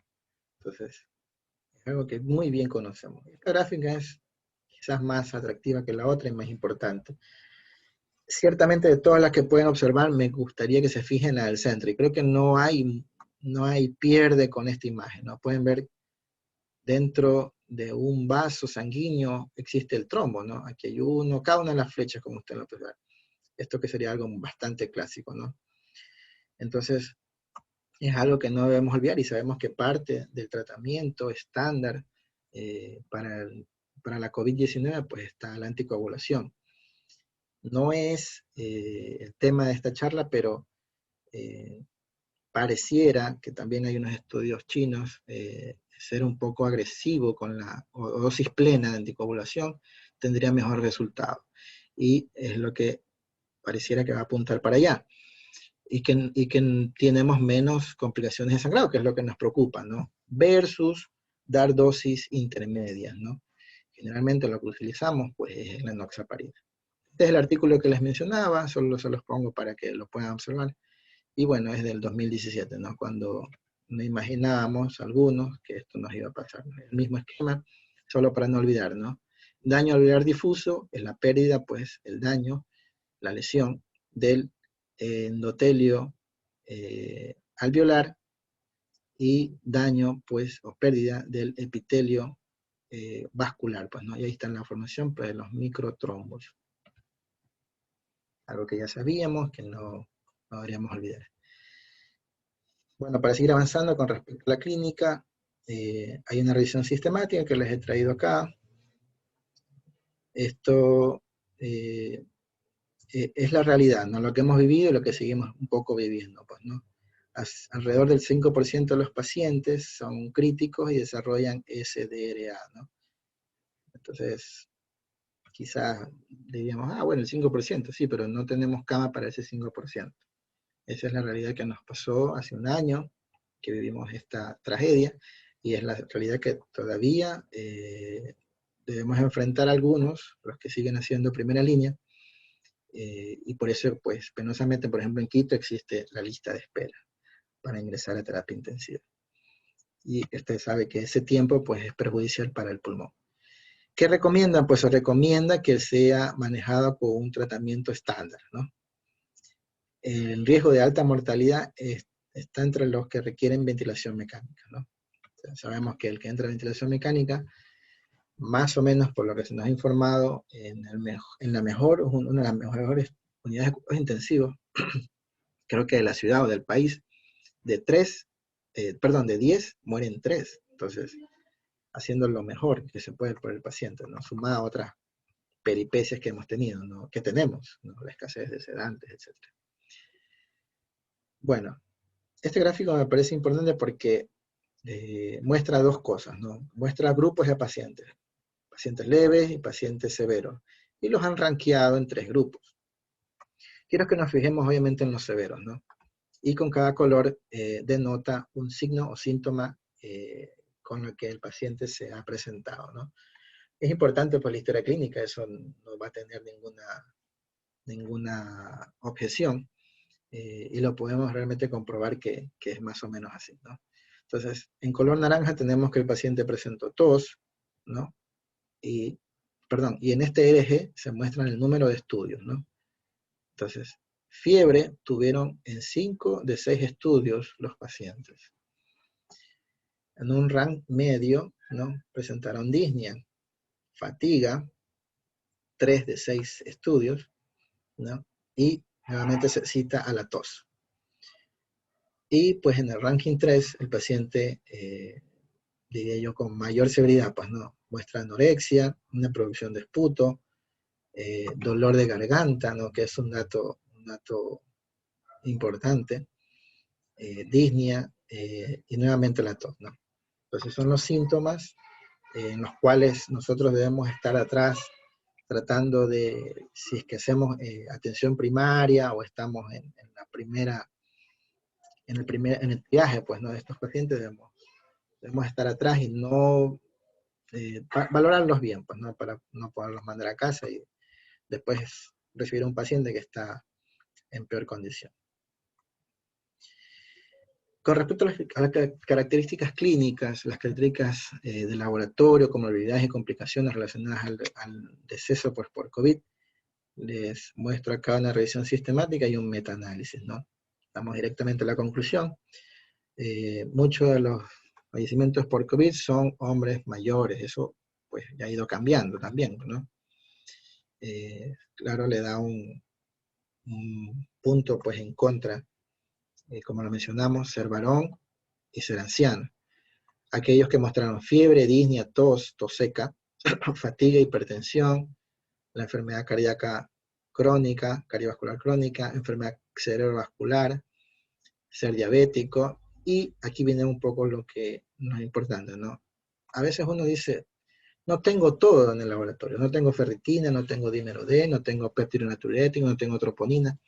Entonces, es algo que muy bien conocemos. Esta gráfica es quizás más atractiva que la otra y más importante. Ciertamente de todas las que pueden observar, me gustaría que se fijen en la del centro, y creo que no hay pierde con esta imagen, ¿no? Pueden ver dentro de un vaso sanguíneo existe el trombo, ¿no? Aquí hay uno, cada una de las flechas, como usted lo puede ver. Esto que sería algo bastante clásico, ¿no? Entonces, es algo que no debemos olvidar, y sabemos que parte del tratamiento estándar para la COVID-19 pues está la anticoagulación. No es el tema de esta charla, pero pareciera que también hay unos estudios chinos, ser un poco agresivo con la dosis plena de anticoagulación tendría mejor resultado. Y es lo que pareciera que va a apuntar para allá. Y que tenemos menos complicaciones de sangrado, que es lo que nos preocupa, ¿no? Versus dar dosis intermedias, ¿no? Generalmente lo que utilizamos, pues, es la enoxaparina. Este es el artículo que les mencionaba, solo se los pongo para que lo puedan observar. Y bueno, es del 2017, ¿no? Cuando no imaginábamos algunos que esto nos iba a pasar. El mismo esquema, solo para no olvidar, ¿no? Daño alveolar difuso es la pérdida, pues, el daño, la lesión del endotelio alveolar, y daño, pues, o pérdida del epitelio vascular, pues, ¿no? Y ahí está la formación, pues, de los microtrombos. Algo que ya sabíamos, que no deberíamos olvidar. Bueno, para seguir avanzando con respecto a la clínica, hay una revisión sistemática que les he traído acá. Esto es la realidad, ¿no? Lo que hemos vivido y lo que seguimos un poco viviendo, pues, ¿no? Alrededor del 5% de los pacientes son críticos y desarrollan SDRA, ¿no? Entonces, quizás diríamos, bueno, el 5%, sí, pero no tenemos cama para ese 5%. Esa es la realidad que nos pasó hace un año, que vivimos esta tragedia, y es la realidad que todavía debemos enfrentar algunos, los que siguen haciendo primera línea, y por eso, pues, penosamente, por ejemplo, en Quito existe la lista de espera para ingresar a terapia intensiva. Y usted sabe que ese tiempo, pues, es perjudicial para el pulmón. ¿Qué recomiendan? Pues se recomienda que sea manejado con un tratamiento estándar, ¿no? El riesgo de alta mortalidad está entre los que requieren ventilación mecánica, ¿no? O sea, sabemos que el que entra en ventilación mecánica, más o menos por lo que se nos ha informado, una de las mejores unidades de cuidados intensivos, creo que de la ciudad o del país, de 10 mueren 3. Entonces, haciendo lo mejor que se puede por el paciente, ¿no? Sumada a otras peripecias que hemos tenido, ¿no? Que tenemos, ¿no? La escasez de sedantes, etc. Bueno, este gráfico me parece importante porque muestra dos cosas, ¿no? Muestra grupos de pacientes leves y pacientes severos, y los han rankeado en 3 grupos. Quiero que nos fijemos obviamente en los severos, ¿no? Y con cada color denota un signo o síntoma con el que el paciente se ha presentado, ¿no? Es importante por la historia clínica, eso no va a tener ninguna objeción, y lo podemos realmente comprobar que es más o menos así, ¿no? Entonces, en color naranja tenemos que el paciente presentó tos, ¿no? Y en este eje se muestran el número de estudios, ¿no? Entonces, fiebre tuvieron en 5 de 6 estudios los pacientes. En un rank medio, ¿no? Presentaron disnea, fatiga, 3 de 6 estudios, ¿no? Y nuevamente se cita a la tos. Y pues en el ranking 3, el paciente, diría yo, con mayor severidad, pues no, muestra anorexia, una producción de esputo, dolor de garganta, ¿no? Que es un dato importante, disnea, y nuevamente la tos, ¿no? Entonces son los síntomas en los cuales nosotros debemos estar atrás tratando de, si es que hacemos atención primaria o estamos en el triaje, pues, ¿no? De estos pacientes debemos estar atrás y no valorarlos bien, pues, ¿no? Para no poderlos mandar a casa y después recibir a un paciente que está en peor condición. Con respecto a las características clínicas, las características de laboratorio, comorbilidades y complicaciones relacionadas al deceso por COVID, les muestro acá una revisión sistemática y un metaanálisis, ¿no? Vamos directamente a la conclusión. Muchos de los fallecimientos por COVID son hombres mayores, eso pues ya ha ido cambiando también, ¿no? Claro, le da un punto pues en contra, como lo mencionamos, ser varón y ser anciano. Aquellos que mostraron fiebre, disnea, tos seca, fatiga, hipertensión, la enfermedad cardíaca crónica, cardiovascular crónica, enfermedad cerebrovascular, ser diabético, y aquí viene un poco lo que no es importante, ¿no? A veces uno dice, no tengo todo en el laboratorio, no tengo ferritina, no tengo dímero D, no tengo péptido natriurético, no tengo troponina.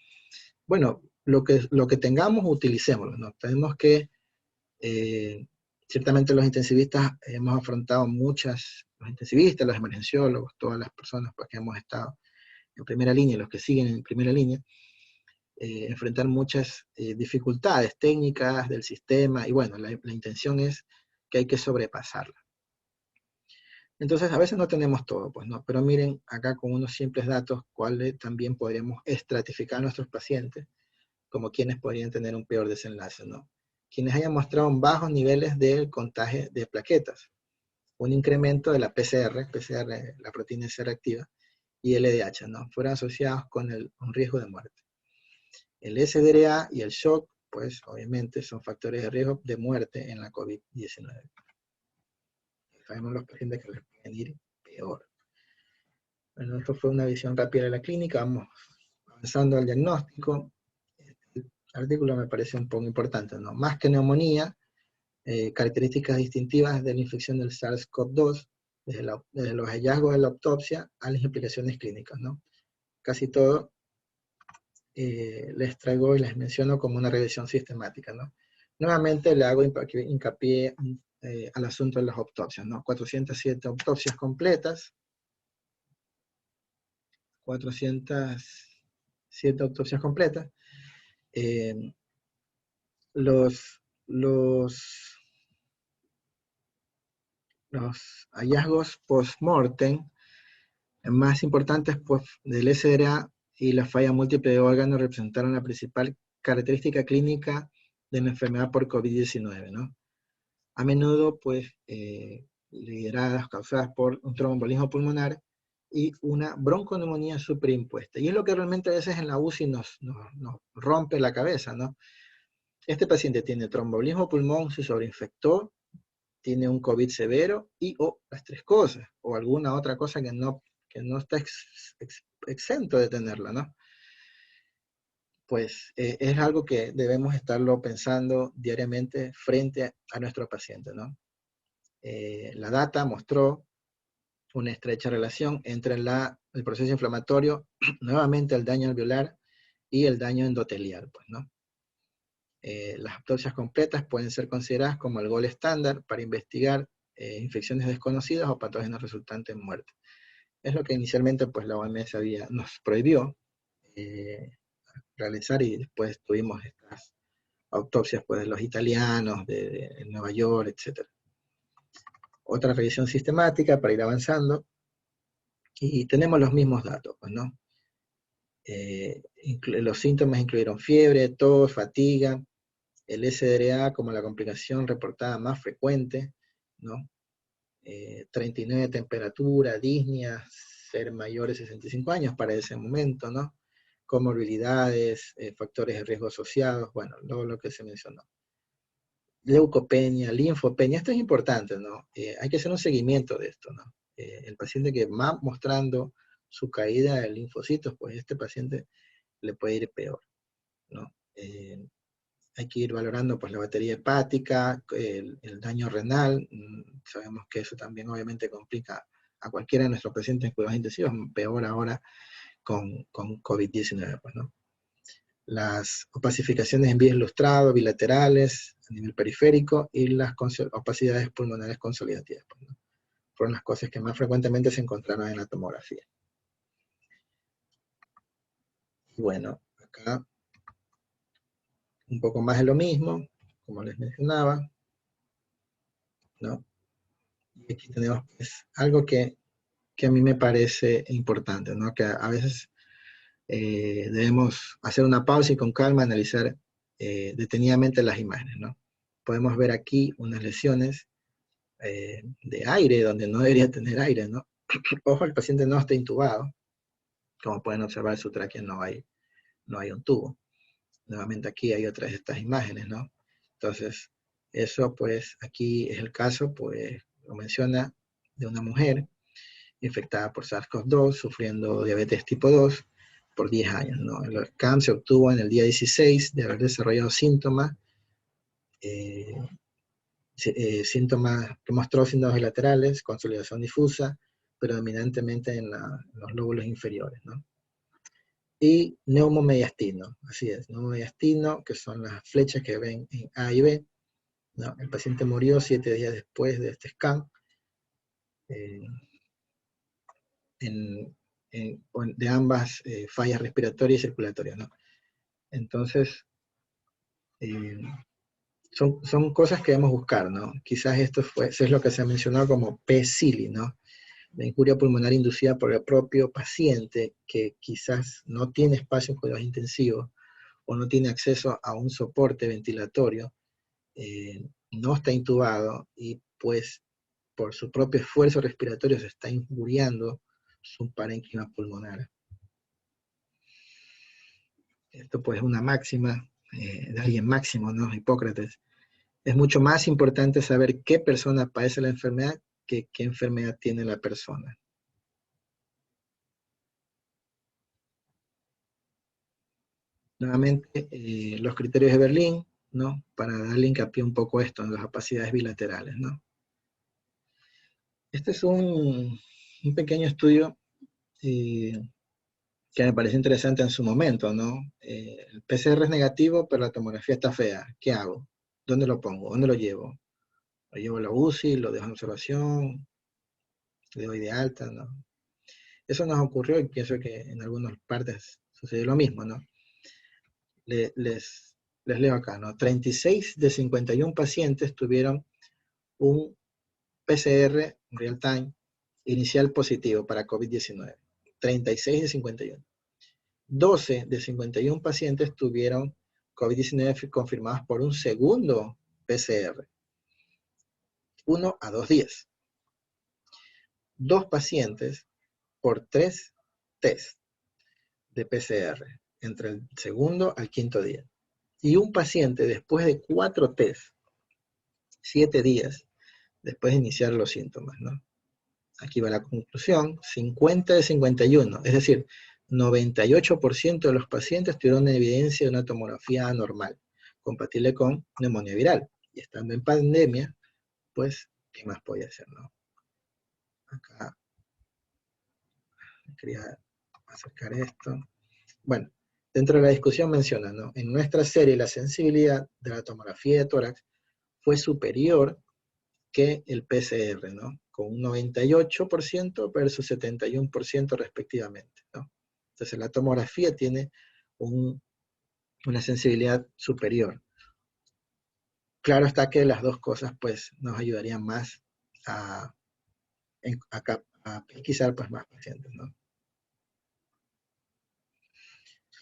Bueno, lo que tengamos, utilicémoslo, ¿no? Tenemos que, ciertamente los intensivistas hemos afrontado los intensivistas, los emergenciólogos, todas las personas pues, que hemos estado en primera línea, los que siguen en primera línea, enfrentar muchas dificultades técnicas del sistema, y bueno, la intención es que hay que sobrepasarla. Entonces, a veces no tenemos todo, pues no, pero miren acá con unos simples datos, cuáles también podríamos estratificar a nuestros pacientes, como quienes podrían tener un peor desenlace, ¿no? Quienes hayan mostrado bajos niveles del contagio de plaquetas, un incremento de la PCR, la proteína C reactiva, y el LDH, ¿no? Fueron asociados con un riesgo de muerte. El SDRA y el shock, pues obviamente son factores de riesgo de muerte en la COVID-19. Sabemos los pacientes que les pueden ir peor. Bueno, esto fue una visión rápida de la clínica. Vamos avanzando al diagnóstico. El artículo me parece un poco importante, ¿no? Más que neumonía, características distintivas de la infección del SARS-CoV-2, desde los hallazgos de la autopsia a las implicaciones clínicas, ¿no? Casi todo les traigo y les menciono como una revisión sistemática, ¿no? Nuevamente le hago hincapié al asunto de las autopsias, ¿no? 407 autopsias completas, 407 autopsias completas. Los hallazgos post-mortem más importantes pues, del SDRA y la falla múltiple de órganos representaron la principal característica clínica de la enfermedad por COVID-19, ¿no? A menudo, pues, lideradas, causadas por un tromboembolismo pulmonar y una bronconeumonía superimpuesta. Y es lo que realmente a veces en la UCI nos rompe la cabeza, ¿no? Este paciente tiene tromboembolismo pulmón, se sobreinfectó, tiene un COVID severo y o las tres cosas, o alguna otra cosa que no está exento de tenerla, ¿no? Pues es algo que debemos estarlo pensando diariamente frente a nuestro paciente, ¿no? La data mostró una estrecha relación entre el proceso inflamatorio, nuevamente el daño alveolar y el daño endotelial, pues, ¿no? Las autopsias completas pueden ser consideradas como el gol estándar para investigar infecciones desconocidas o patógenos resultantes en muerte. Es lo que inicialmente pues, la OMS nos prohibió realizar, y después tuvimos estas autopsias pues, de los italianos, de Nueva York, etc. Otra revisión sistemática para ir avanzando, y tenemos los mismos datos, pues, ¿no? Los síntomas incluyeron fiebre, tos, fatiga, el SDRA como la complicación reportada más frecuente, ¿no? 39 de temperatura, disnea, ser mayor de 65 años para ese momento, ¿no? Comorbilidades, factores de riesgo asociados, bueno, lo que se mencionó. Leucopenia, linfopenia, esto es importante, ¿no? Hay que hacer un seguimiento de esto, ¿no? El paciente que va mostrando su caída de linfocitos, pues este paciente le puede ir peor, ¿no? Hay que ir valorando pues la batería hepática, el daño renal, sabemos que eso también obviamente complica a cualquiera de nuestros pacientes en cuidados intensivos, peor ahora con COVID-19, pues, ¿no? Las opacificaciones en vías ilustrado, bilaterales, a nivel periférico, y las opacidades pulmonares consolidativas, pues, ¿no? Fueron las cosas que más frecuentemente se encontraron en la tomografía. Y bueno, acá un poco más de lo mismo, como les mencionaba, ¿no? Y aquí tenemos pues, algo que a mí me parece importante, ¿no? Que a veces debemos hacer una pausa y con calma analizar detenidamente las imágenes, ¿no? Podemos ver aquí unas lesiones de aire donde no debería tener aire, ¿no? Ojo, el paciente no está intubado. Como pueden observar, en su tráquea no hay un tubo. Nuevamente aquí hay otras de estas imágenes, ¿no? Entonces, eso pues aquí es el caso, pues lo menciona, de una mujer infectada por SARS-CoV-2, sufriendo diabetes tipo 2 por 10 años, ¿no? El CAM se obtuvo en el día 16 de haber desarrollado síntomas, eh, síntomas que mostró síntomas bilaterales, consolidación difusa, predominantemente en los lóbulos inferiores, ¿no? Y neumomediastino, así es, neumomediastino, que son las flechas que ven en A y B, ¿no? El paciente murió 7 días después de este scan, eh, en, de ambas fallas respiratorias y circulatorias, ¿no? Entonces, eh, son cosas que debemos buscar, ¿no? Quizás eso es lo que se ha mencionado como PCILI, ¿no? La injuria pulmonar inducida por el propio paciente que quizás no tiene espacio en cuidados intensivos o no tiene acceso a un soporte ventilatorio, no está intubado y pues por su propio esfuerzo respiratorio se está injuriando su parénquima pulmonar. Esto pues es una máxima de alguien máximo, ¿no? Hipócrates. Es mucho más importante saber qué persona padece la enfermedad que qué enfermedad tiene la persona. Nuevamente, los criterios de Berlín, ¿no? Para darle hincapié un poco a esto, en las opacidades bilaterales, ¿no? Este es un pequeño estudio eh, que me pareció interesante en su momento, ¿no? El PCR es negativo, pero la tomografía está fea. ¿Qué hago? ¿Dónde lo pongo? ¿Dónde lo llevo? ¿Lo llevo a la UCI? ¿Lo dejo en observación? ¿Le doy de alta? ¿No? Eso nos ocurrió y pienso que en algunas partes sucedió lo mismo, ¿no? Les leo acá, ¿no? 36 de 51 pacientes tuvieron un PCR real time inicial positivo para COVID-19. 36 de 51. 12 de 51 pacientes tuvieron COVID-19 confirmados por un segundo PCR, 1 a 2 días. 2 pacientes por 3 test de PCR, entre el segundo al quinto día. Y un paciente después de 4 test, 7 días después de iniciar los síntomas, ¿no? Aquí va la conclusión, 50 de 51, es decir, 98% de los pacientes tuvieron evidencia de una tomografía anormal, compatible con neumonía viral. Y estando en pandemia, pues, ¿qué más podía hacer, no? Acá quería acercar esto. Bueno, dentro de la discusión menciona, ¿no? En nuestra serie, la sensibilidad de la tomografía de tórax fue superior que el PCR, ¿no? Con un 98% versus 71% respectivamente, ¿no? Entonces la tomografía tiene una sensibilidad superior. Claro está que las dos cosas pues nos ayudarían más a, a pesquisar pues más pacientes, ¿no?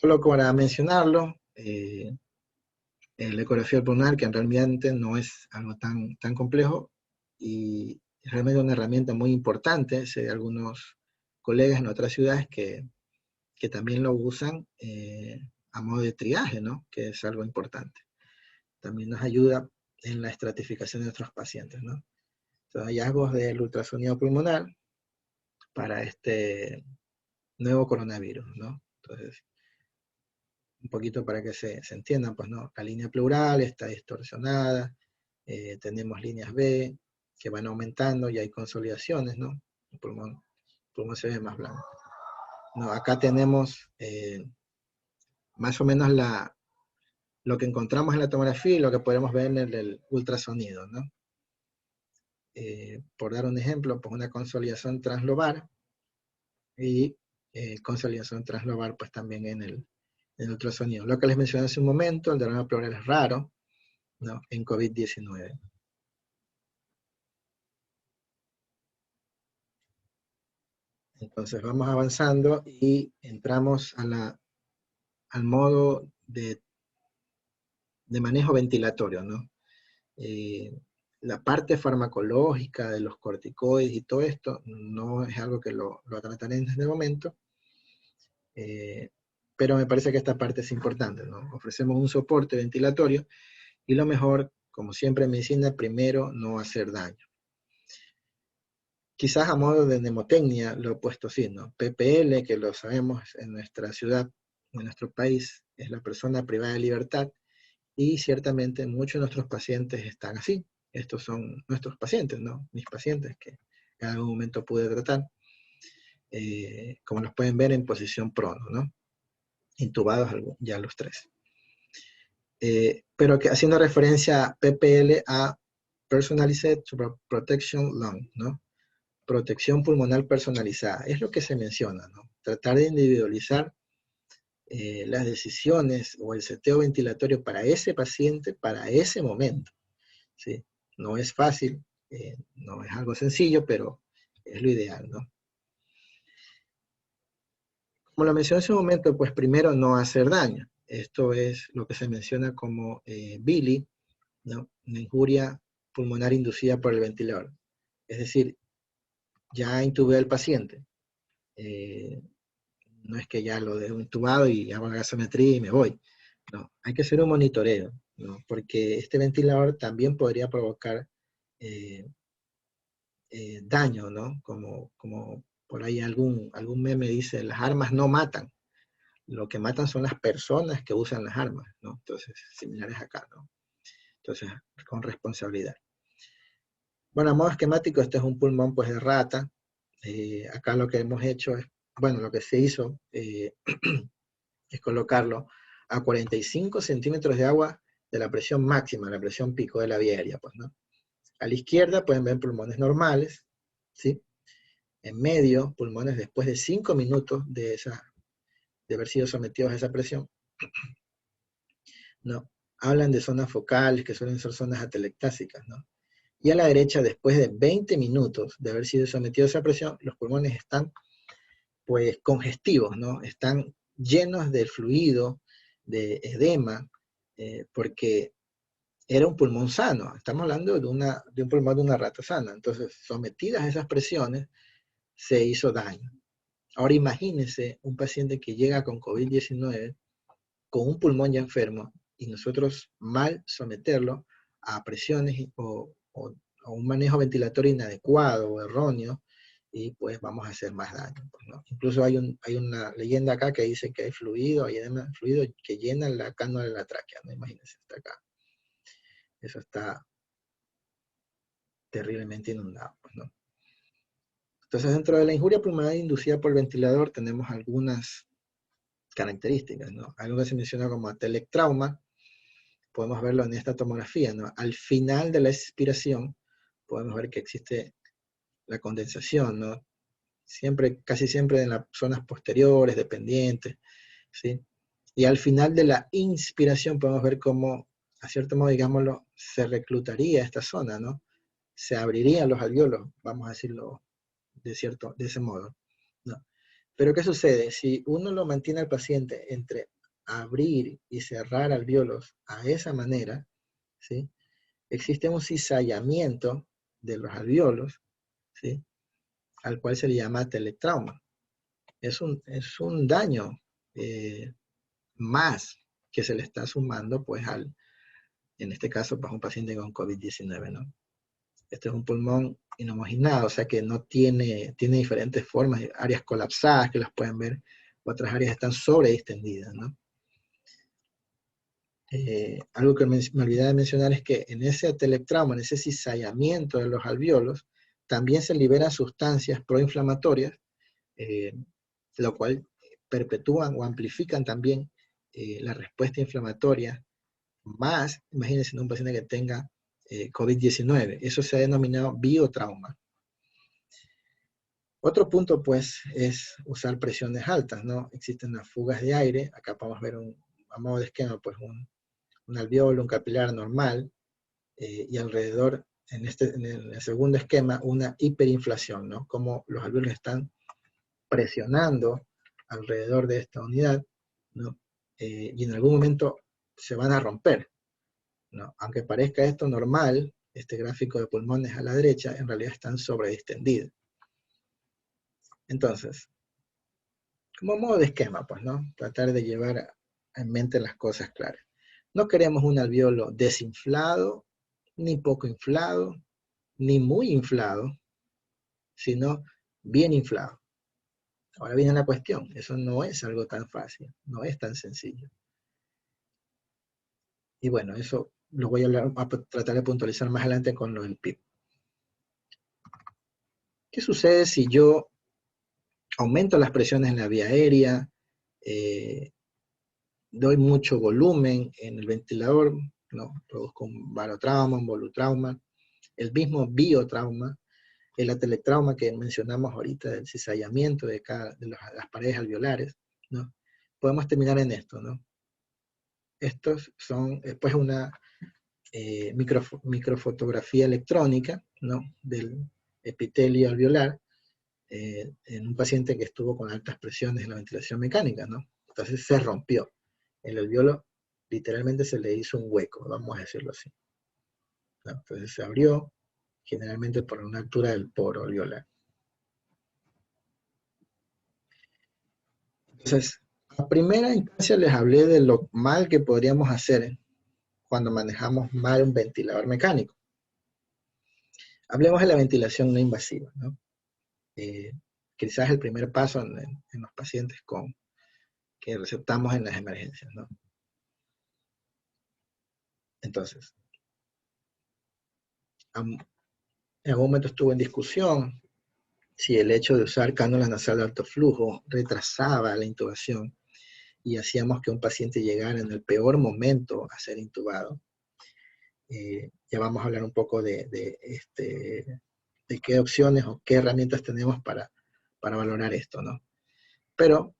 Solo para mencionarlo, la ecografía pulmonar, que realmente no es algo tan complejo y es realmente una herramienta muy importante. Sé de algunos colegas en otras ciudades que también lo usan a modo de triaje, ¿no? Que es algo importante. También nos ayuda en la estratificación de nuestros pacientes, ¿no? Son hallazgos del ultrasonido pulmonar para este nuevo coronavirus, ¿no? Entonces, un poquito para que se entiendan, pues, ¿no? La línea pleural está distorsionada, tenemos líneas B que van aumentando y hay consolidaciones, ¿no? El pulmón se ve más blanco. No, acá tenemos más o menos lo que encontramos en la tomografía y lo que podemos ver en el ultrasonido, ¿no? Por dar un ejemplo, pues una consolidación translobar y consolidación translobar pues también en el ultrasonido. Lo que les mencioné hace un momento, el derrame pleural es raro, ¿no? En COVID-19. Entonces vamos avanzando y entramos al modo de manejo ventilatorio, ¿no? La parte farmacológica de los corticoides y todo esto no es algo que lo trataré en este momento, pero me parece que esta parte es importante, ¿no? Ofrecemos un soporte ventilatorio y lo mejor, como siempre en medicina, primero no hacer daño. Quizás a modo de mnemotecnia lo he puesto así, ¿no? PPL, que lo sabemos en nuestra ciudad, en nuestro país, es la persona privada de libertad, y ciertamente muchos de nuestros pacientes están así. Estos son nuestros pacientes, ¿no? Mis pacientes que en algún momento pude tratar, como los pueden ver en posición prono, ¿no? Intubados ya los tres. Pero que haciendo referencia a PPL, a Personalized Protection Lung, ¿no? Protección pulmonar personalizada. Es lo que se menciona, ¿no? Tratar de individualizar las decisiones o el seteo ventilatorio para ese paciente, para ese momento, ¿sí? No es fácil, no es algo sencillo, pero es lo ideal, ¿no? Como lo mencioné hace un momento, pues primero no hacer daño. Esto es lo que se menciona como BILI, ¿no? Una injuria pulmonar inducida por el ventilador. Es decir, ya intubé al paciente. No es que ya lo dejo intubado y hago la gasometría y me voy. No, hay que hacer un monitoreo, ¿no? Porque este ventilador también podría provocar eh, daño, ¿no? Como por ahí algún meme dice, las armas no matan, lo que matan son las personas que usan las armas, ¿no? Entonces, similares acá, ¿no? Entonces, con responsabilidad. Bueno, a modo esquemático, este es un pulmón pues de rata. Acá lo que hemos hecho es, bueno, lo que se hizo es colocarlo a 45 centímetros de agua de la presión máxima, la presión pico de la vía aérea, pues, ¿no? A la izquierda pueden ver pulmones normales, ¿sí? En medio, pulmones después de 5 minutos de haber sido sometidos a esa presión, ¿no? Hablan de zonas focales, que suelen ser zonas atelectásicas, ¿no? Y a la derecha, después de 20 minutos de haber sido sometidos a esa presión, los pulmones están, pues, congestivos, ¿no? Están llenos de fluido, de edema, porque era un pulmón sano. Estamos hablando de un pulmón de una rata sana. Entonces, sometidas a esas presiones, se hizo daño. Ahora imagínense un paciente que llega con COVID-19, con un pulmón ya enfermo, y nosotros mal someterlo a presiones o un manejo ventilatorio inadecuado o erróneo, y pues vamos a hacer más daño, pues, ¿no? Incluso hay una leyenda acá que dice que hay fluido que llena la cánula de la tráquea, ¿no? Imagínense, está acá. Eso está terriblemente inundado, pues, ¿no? Entonces, dentro de la injuria pulmonar inducida por el ventilador tenemos algunas características, ¿no? Algo que se menciona como atelectrauma, podemos verlo en esta tomografía, ¿no? Al final de la expiración podemos ver que existe la condensación, ¿no? Casi siempre en las zonas posteriores, dependientes, ¿sí? Y al final de la inspiración podemos ver cómo, a cierto modo, digámoslo, se reclutaría esta zona, ¿no? Se abrirían los alvéolos, vamos a decirlo de ese modo, ¿no? Pero ¿qué sucede? Si uno lo mantiene al paciente entre abrir y cerrar alvéolos a esa manera, ¿sí? Existe un cizallamiento de los alvéolos, ¿sí? Al cual se le llama teletrauma. Es un daño más que se le está sumando, pues, en este caso, pues, un paciente con COVID-19, ¿no? Este es un pulmón inhomogeneado, o sea que no tiene diferentes formas, áreas colapsadas que las pueden ver, otras áreas están sobredistendidas, ¿no? Algo que me olvidé de mencionar es que en ese atelectrauma, en ese cizallamiento de los alvéolos, también se liberan sustancias proinflamatorias, lo cual perpetúan o amplifican también la respuesta inflamatoria, más, imagínense, en un paciente que tenga COVID-19. Eso se ha denominado biotrauma. Otro punto, pues, es usar presiones altas, ¿no? Existen las fugas de aire. Acá podemos ver a modo de esquema, pues, un alveolo, un capilar normal, y alrededor, en el segundo esquema, una hiperinflación, ¿no? Como los alveolos están presionando alrededor de esta unidad, ¿no? Y en algún momento se van a romper, ¿no? Aunque parezca esto normal, este gráfico de pulmones a la derecha, en realidad están sobredistendidos. Entonces, como modo de esquema, pues, ¿no? Tratar de llevar en mente las cosas claras. No queremos un alveolo desinflado, ni poco inflado, ni muy inflado, sino bien inflado. Ahora viene la cuestión, eso no es algo tan fácil, no es tan sencillo. Y bueno, eso lo voy a tratar de puntualizar más adelante con lo del PIB. ¿Qué sucede si yo aumento las presiones en la vía aérea, doy mucho volumen en el ventilador, ¿no? Produzco un barotrauma, un volutrauma, el mismo biotrauma, el atelectrauma que mencionamos ahorita, del cizallamiento de las paredes alveolares, ¿no? Podemos terminar en esto, ¿no? Estos son, después una microfotografía electrónica, ¿no? Del epitelio alveolar, en un paciente que estuvo con altas presiones en la ventilación mecánica, ¿no? Entonces se rompió. El alveolo literalmente se le hizo un hueco, vamos a decirlo así, ¿no? Entonces se abrió, generalmente por una altura del poro alveolar. Entonces, a primera instancia les hablé de lo mal que podríamos hacer cuando manejamos mal un ventilador mecánico. Hablemos de la ventilación no invasiva, ¿no? Quizás el primer paso en los pacientes que receptamos en las emergencias, ¿no? Entonces, en algún momento estuvo en discusión si el hecho de usar cánula nasal de alto flujo retrasaba la intubación y hacíamos que un paciente llegara en el peor momento a ser intubado. Ya vamos a hablar un poco de qué opciones o qué herramientas tenemos para valorar esto, ¿no? Pero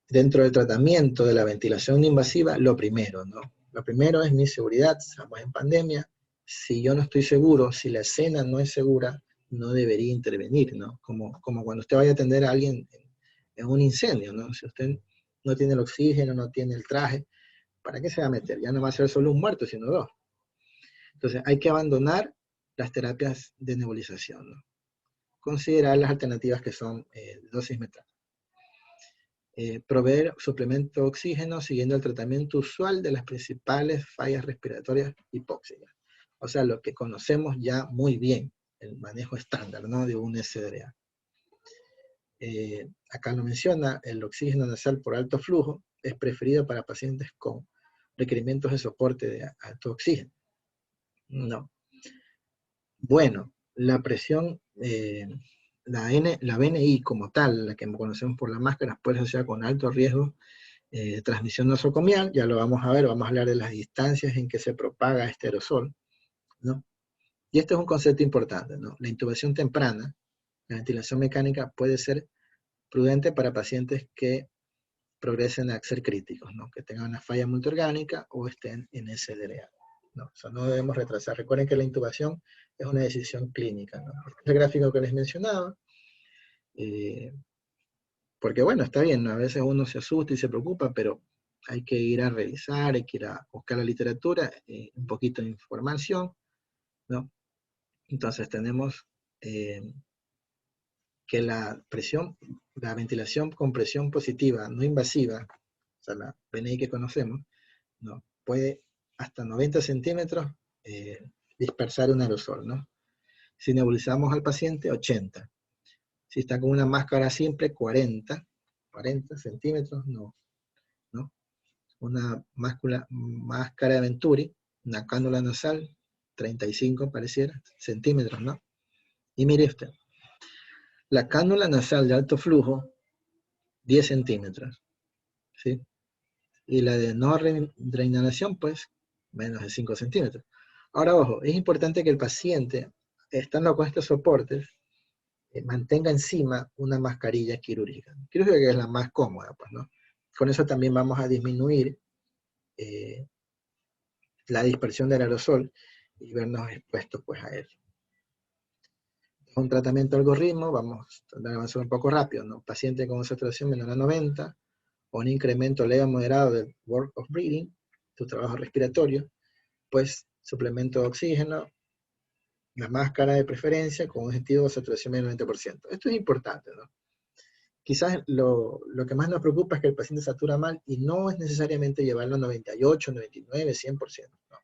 dentro del tratamiento de la ventilación no invasiva, lo primero, ¿no? Lo primero es mi seguridad, estamos en pandemia. Si yo no estoy seguro, si la escena no es segura, no debería intervenir, ¿no? Como cuando usted vaya a atender a alguien en un incendio, ¿no? Si usted no tiene el oxígeno, no tiene el traje, ¿para qué se va a meter? Ya no va a ser solo un muerto, sino dos. Entonces hay que abandonar las terapias de nebulización, ¿no? Considerar las alternativas que son dosis metal. Proveer suplemento de oxígeno siguiendo el tratamiento usual de las principales fallas respiratorias hipóxicas. O sea, lo que conocemos ya muy bien, el manejo estándar, ¿no? De un SDRA. Acá lo menciona, el oxígeno nasal por alto flujo es preferido para pacientes con requerimientos de soporte de alto oxígeno. No. Bueno, la presión, la BNI como tal, la que conocemos por la máscara, puede asociar con alto riesgo de transmisión nosocomial. Ya lo vamos a ver, vamos a hablar de las distancias en que se propaga este aerosol, ¿no? Y este es un concepto importante, ¿no? La intubación temprana, la ventilación mecánica puede ser prudente para pacientes que progresen a ser críticos, ¿no? Que tengan una falla multiorgánica o estén en SDRA. No, o sea, no debemos retrasar. Recuerden que la intubación es una decisión clínica, ¿no? El gráfico que les mencionaba, porque bueno, está bien, ¿no? A veces uno se asusta y se preocupa, pero hay que ir a revisar, hay que ir a buscar la literatura, un poquito de información, ¿no? Entonces tenemos que la ventilación con presión positiva no invasiva, o sea, la PNI que conocemos, ¿no? Puede hasta 90 centímetros dispersar un aerosol, ¿no? Si nebulizamos al paciente, 80. Si está con una máscara simple, 40 centímetros, no. Una máscara de Venturi, una cánula nasal, 35 pareciera, centímetros, ¿no? Y mire usted, la cánula nasal de alto flujo, 10 centímetros, ¿sí? Y la de no reinhalación, pues, menos de 5 centímetros. Ahora, ojo, es importante que el paciente, estando con estos soportes, mantenga encima una mascarilla quirúrgica. Quirúrgica que es la más cómoda, pues, ¿no? Con eso también vamos a disminuir la dispersión del aerosol y vernos expuestos pues a él. Un tratamiento algoritmo, vamos a avanzar un poco rápido, ¿no? Paciente con saturación menor a 90, o un incremento leve o moderado del work of breathing, tu trabajo respiratorio, pues suplemento de oxígeno, la máscara de preferencia con un objetivo de saturación del 90%. Esto es importante, ¿no? Quizás lo que más nos preocupa es que el paciente satura mal y no es necesariamente llevarlo a 98, 99, 100%, ¿no?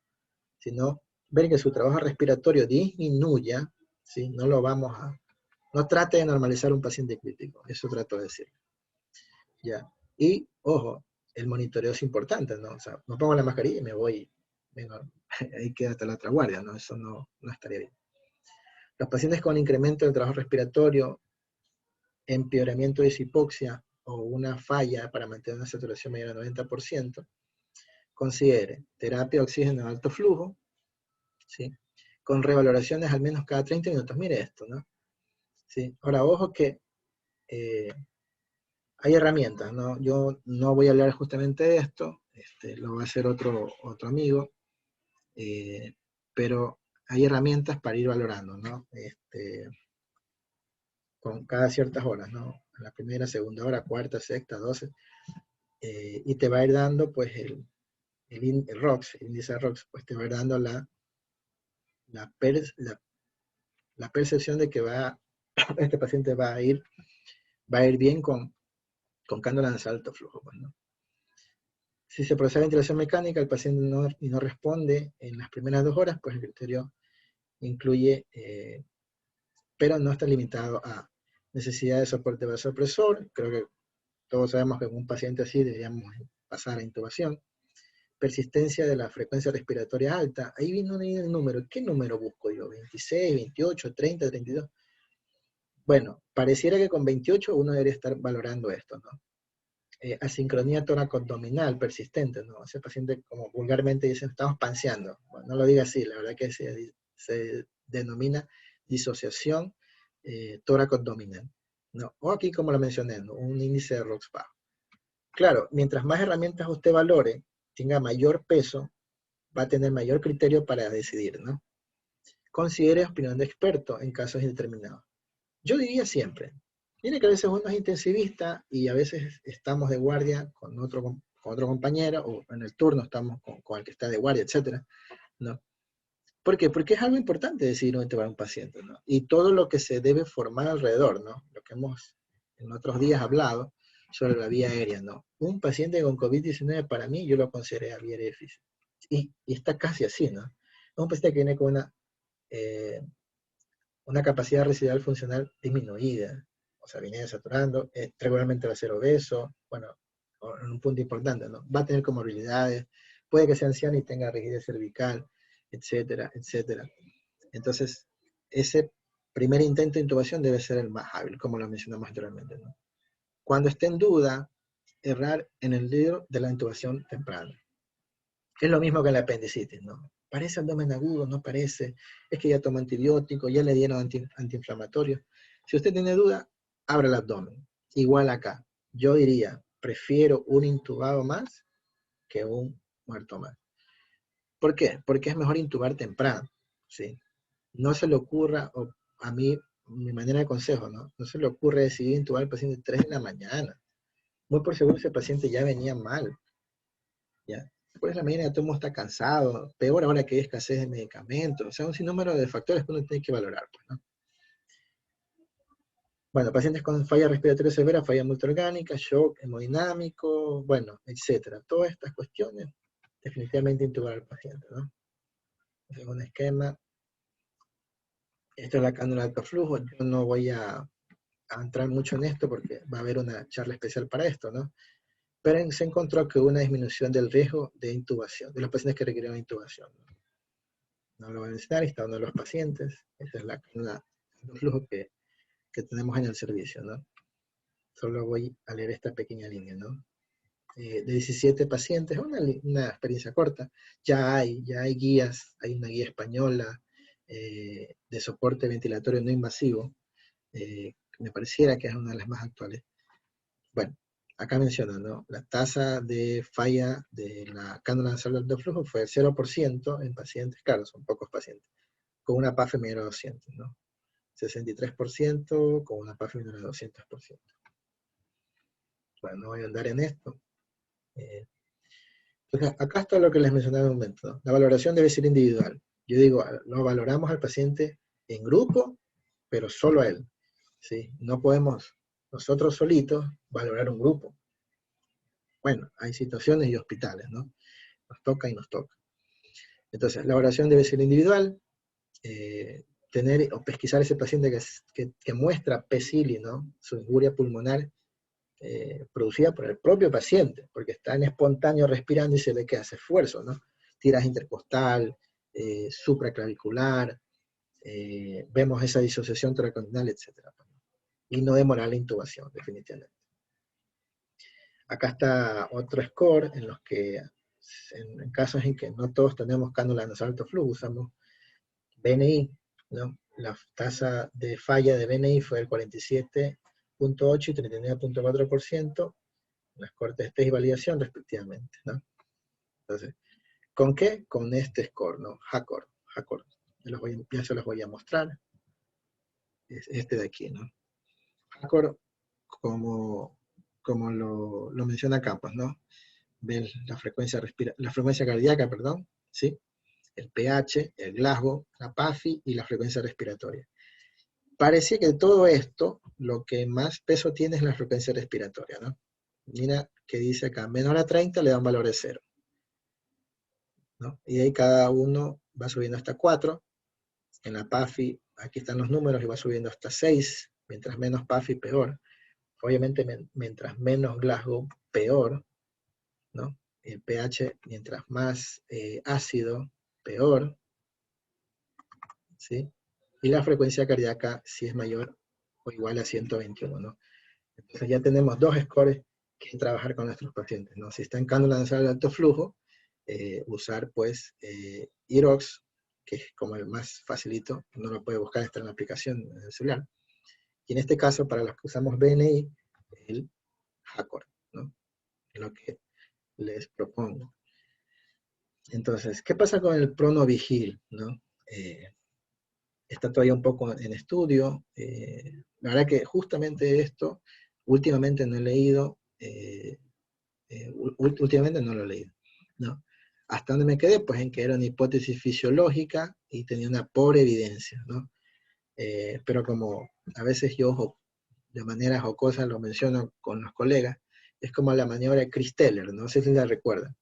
Sino ver que su trabajo respiratorio disminuya, ¿sí? No trate de normalizar un paciente crítico, eso trato de decir. ¿Ya? Y, ojo, el monitoreo es importante, ¿no? O sea, me pongo la mascarilla y me voy, ahí queda hasta la otra guardia, ¿no? Eso no estaría bien. Los pacientes con incremento del trabajo respiratorio, empeoramiento de hipoxia o una falla para mantener una saturación mayor al 90%, considere terapia de oxígeno de alto flujo, ¿sí? Con revaloraciones al menos cada 30 minutos. Mire esto, ¿no? ¿Sí? Ahora, ojo que hay herramientas, ¿no? Yo no voy a hablar justamente de esto, lo va a hacer otro amigo, pero hay herramientas para ir valorando, ¿no? Con cada ciertas horas, ¿no? La primera, segunda hora, cuarta, sexta, 12, y te va a ir dando, pues, el ROX, el índice de ROX, pues te va a ir dando la percepción de que este paciente va a ir bien con cánula nasal alto flujo, pues, ¿no? Si se procede a ventilación mecánica, el paciente no responde en las primeras 2 horas, pues el criterio incluye, pero no está limitado a necesidad de soporte vasopresor. Creo que todos sabemos que en un paciente así deberíamos pasar a intubación. Persistencia de la frecuencia respiratoria alta. Ahí vino el número. ¿Qué número busco yo? 26, 28, 30, 32. Bueno, pareciera que con 28 uno debería estar valorando esto, ¿no? Asincronía tóraco-abdominal persistente, ¿no? Ese paciente, como vulgarmente dicen, estamos panseando. Bueno, no lo diga así, la verdad que se denomina disociación tóraco-abdominal, ¿no? O aquí, como lo mencioné, ¿no? Un índice de ROX bajo. Claro, mientras más herramientas usted valore, tenga mayor peso, va a tener mayor criterio para decidir, ¿no? Considere opinión de experto en casos indeterminados. Yo diría siempre, mire que a veces uno es intensivista y a veces estamos de guardia con otro compañero, o en el turno estamos con el que está de guardia, etcétera, ¿no? ¿Por qué? Porque es algo importante decidir dónde va un paciente, ¿no? Y todo lo que se debe formar alrededor, ¿no? Lo que hemos en otros días hablado sobre la vía aérea, ¿no? Un paciente con COVID-19 para mí yo lo consideré vía aérea difícil. Y está casi así, ¿no? Es un paciente que viene con una capacidad residual funcional disminuida, o sea, viene saturando, regularmente va a ser obeso, bueno, en un punto importante, ¿no? Va a tener comorbilidades, puede que sea anciano y tenga rigidez cervical, etcétera, etcétera. Entonces, ese primer intento de intubación debe ser el más hábil, como lo mencionamos anteriormente, ¿no? Cuando esté en duda, errar en el libro de la intubación temprana. Es lo mismo que en la apendicitis, ¿no? Parece abdomen agudo, no parece, es que ya tomó antibiótico, ya le dieron antiinflamatorio. Si usted tiene duda, abra el abdomen. Igual acá, yo diría, prefiero un intubado más que un muerto más. ¿Por qué? Porque es mejor intubar temprano, ¿sí? No se le ocurra, o a mí, mi manera de consejo, ¿no? No se le ocurre decidir intubar al paciente 3 de la mañana. Muy por seguro ese paciente ya venía mal, ¿ya? Por la mañana todo el mundo está cansado, peor ahora que hay escasez de medicamentos, o sea, un sinnúmero de factores que uno tiene que valorar, pues, ¿no? Bueno, pacientes con falla respiratoria severa, falla multiorgánica, shock hemodinámico, bueno, etcétera. Todas estas cuestiones, definitivamente intubar al paciente, ¿no? Es un esquema. Esto es la cánula de alto flujo. Yo no voy a entrar mucho en esto porque va a haber una charla especial para esto, ¿no? Pero se encontró que hubo una disminución del riesgo de intubación, de los pacientes que requirieron intubación, ¿no? No lo voy a mencionar, está uno de los pacientes. Esta es la cánula de flujo que tenemos en el servicio, ¿no? Solo voy a leer esta pequeña línea, ¿no? De 17 pacientes, una experiencia corta. Ya hay guías, hay una guía española de soporte ventilatorio no invasivo, me pareciera que es una de las más actuales. Bueno, acá menciona, ¿no? La tasa de falla de la cánula nasal de alto flujo fue el 0% en pacientes, claro, son pocos pacientes, con una PAFE menor a 200, ¿no? 63% con una PAFE menor a 200%. Bueno, no voy a andar en esto. Entonces, acá está lo que les mencionaba en un momento, ¿no? La valoración debe ser individual. Yo digo, lo valoramos al paciente en grupo, pero solo a él, ¿sí? No podemos nosotros solitos valorar un grupo. Bueno, hay situaciones y hospitales, ¿no? Nos toca y nos toca. Entonces, la valoración debe ser individual, tener o pesquisar ese paciente que muestra PSILI, ¿no? Su injuria pulmonar producida por el propio paciente, porque está en espontáneo respirando y se ve que hace esfuerzo, ¿no? Tiraje intercostal, supraclavicular, vemos esa disociación toracoidal, etc. Y no demorar la intubación, definitivamente. Acá está otro score en los que, en casos en que no todos tenemos cánula nasal alto flujo, usamos BNI, ¿no? La tasa de falla de BNI fue el 47.8 y 39.4%, las cortes test y validación respectivamente, ¿no? Entonces, ¿con qué? Con este score, ¿no? HACOR. Ya se los voy a mostrar. Es este de aquí, ¿no? HACOR, como lo menciona Campos, ¿no? Ven la frecuencia cardíaca, perdón, ¿sí? El pH, el Glasgow, la PAFI y la frecuencia respiratoria. Parecía que de todo esto, lo que más peso tiene es la frecuencia respiratoria, ¿no? Mira que dice acá, menor a 30 le dan valor de 0, ¿no? Y ahí cada uno va subiendo hasta 4. En la PAFI, aquí están los números, y va subiendo hasta 6. Mientras menos PAFI, peor. Obviamente, mientras menos Glasgow, peor, ¿no? El pH, mientras más ácido, peor, ¿sí? Y la frecuencia cardíaca, si es mayor o igual a 121, ¿no? Entonces ya tenemos dos scores que trabajar con nuestros pacientes, ¿no? Si está en cánula nasal de alto flujo, usar pues IROX, que es como el más facilito, uno lo puede buscar, está en la aplicación en el celular. Y en este caso, para los que usamos BNI, el HACOR, ¿no? Es lo que les propongo. Entonces, ¿qué pasa con el pronovigil, ¿no? Está todavía un poco en estudio. La verdad que justamente esto, últimamente no he leído, últimamente no lo he leído, ¿no? Hasta donde me quedé, pues en que era una hipótesis fisiológica y tenía una pobre evidencia, ¿no? Pero como a veces yo de manera jocosa lo menciono con los colegas, es como la maniobra de Chris Teller, no sé si la recuerdan.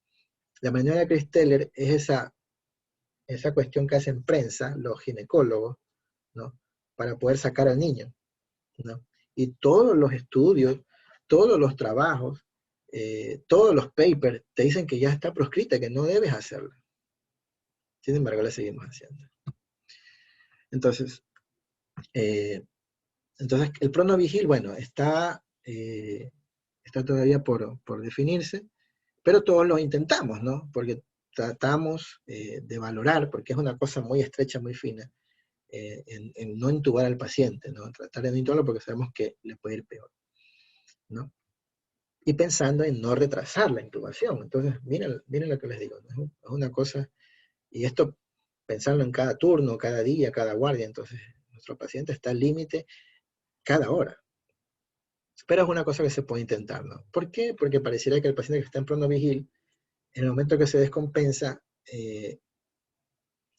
La maniobra de Chris Teller es esa cuestión que hacen prensa los ginecólogos, ¿no? Para poder sacar al niño, ¿no? Y todos los estudios, todos los trabajos, todos los papers te dicen que ya está proscrita, que no debes hacerlo. Sin embargo, la seguimos haciendo. Entonces, el pronovigil, bueno, está todavía por definirse, pero todos lo intentamos, ¿no? Porque tratamos de valorar, porque es una cosa muy estrecha, muy fina, en no intubar al paciente, ¿no? Tratar de no intubarlo porque sabemos que le puede ir peor, ¿no? Y pensando en no retrasar la intubación. Entonces, miren lo que les digo, ¿no? Es una cosa, y esto pensarlo en cada turno, cada día, cada guardia, entonces nuestro paciente está al límite cada hora. Pero es una cosa que se puede intentar, ¿no? ¿Por qué? Porque pareciera que el paciente que está en pronovigil, en el momento que se descompensa,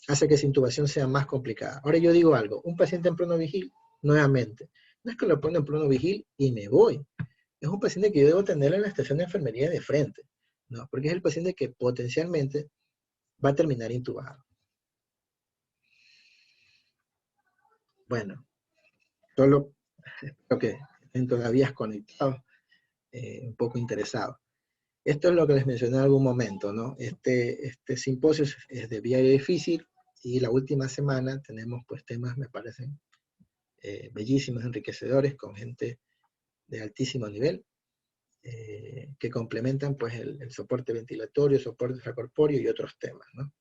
hace que esa intubación sea más complicada. Ahora yo digo algo, un paciente en pronovigil, nuevamente, no es que lo ponga en pronovigil y me voy. Es un paciente que yo debo tener en la estación de enfermería de frente, ¿no? Porque es el paciente que potencialmente va a terminar intubado. Bueno, solo espero que estén todavía conectados, un poco interesados. Esto es lo que les mencioné en algún momento, ¿no? Este simposio es de vía difícil y la última semana tenemos pues temas, me parecen, bellísimos, enriquecedores, con gente de altísimo nivel, que complementan pues el soporte ventilatorio, soporte extracorpóreo y otros temas, ¿no?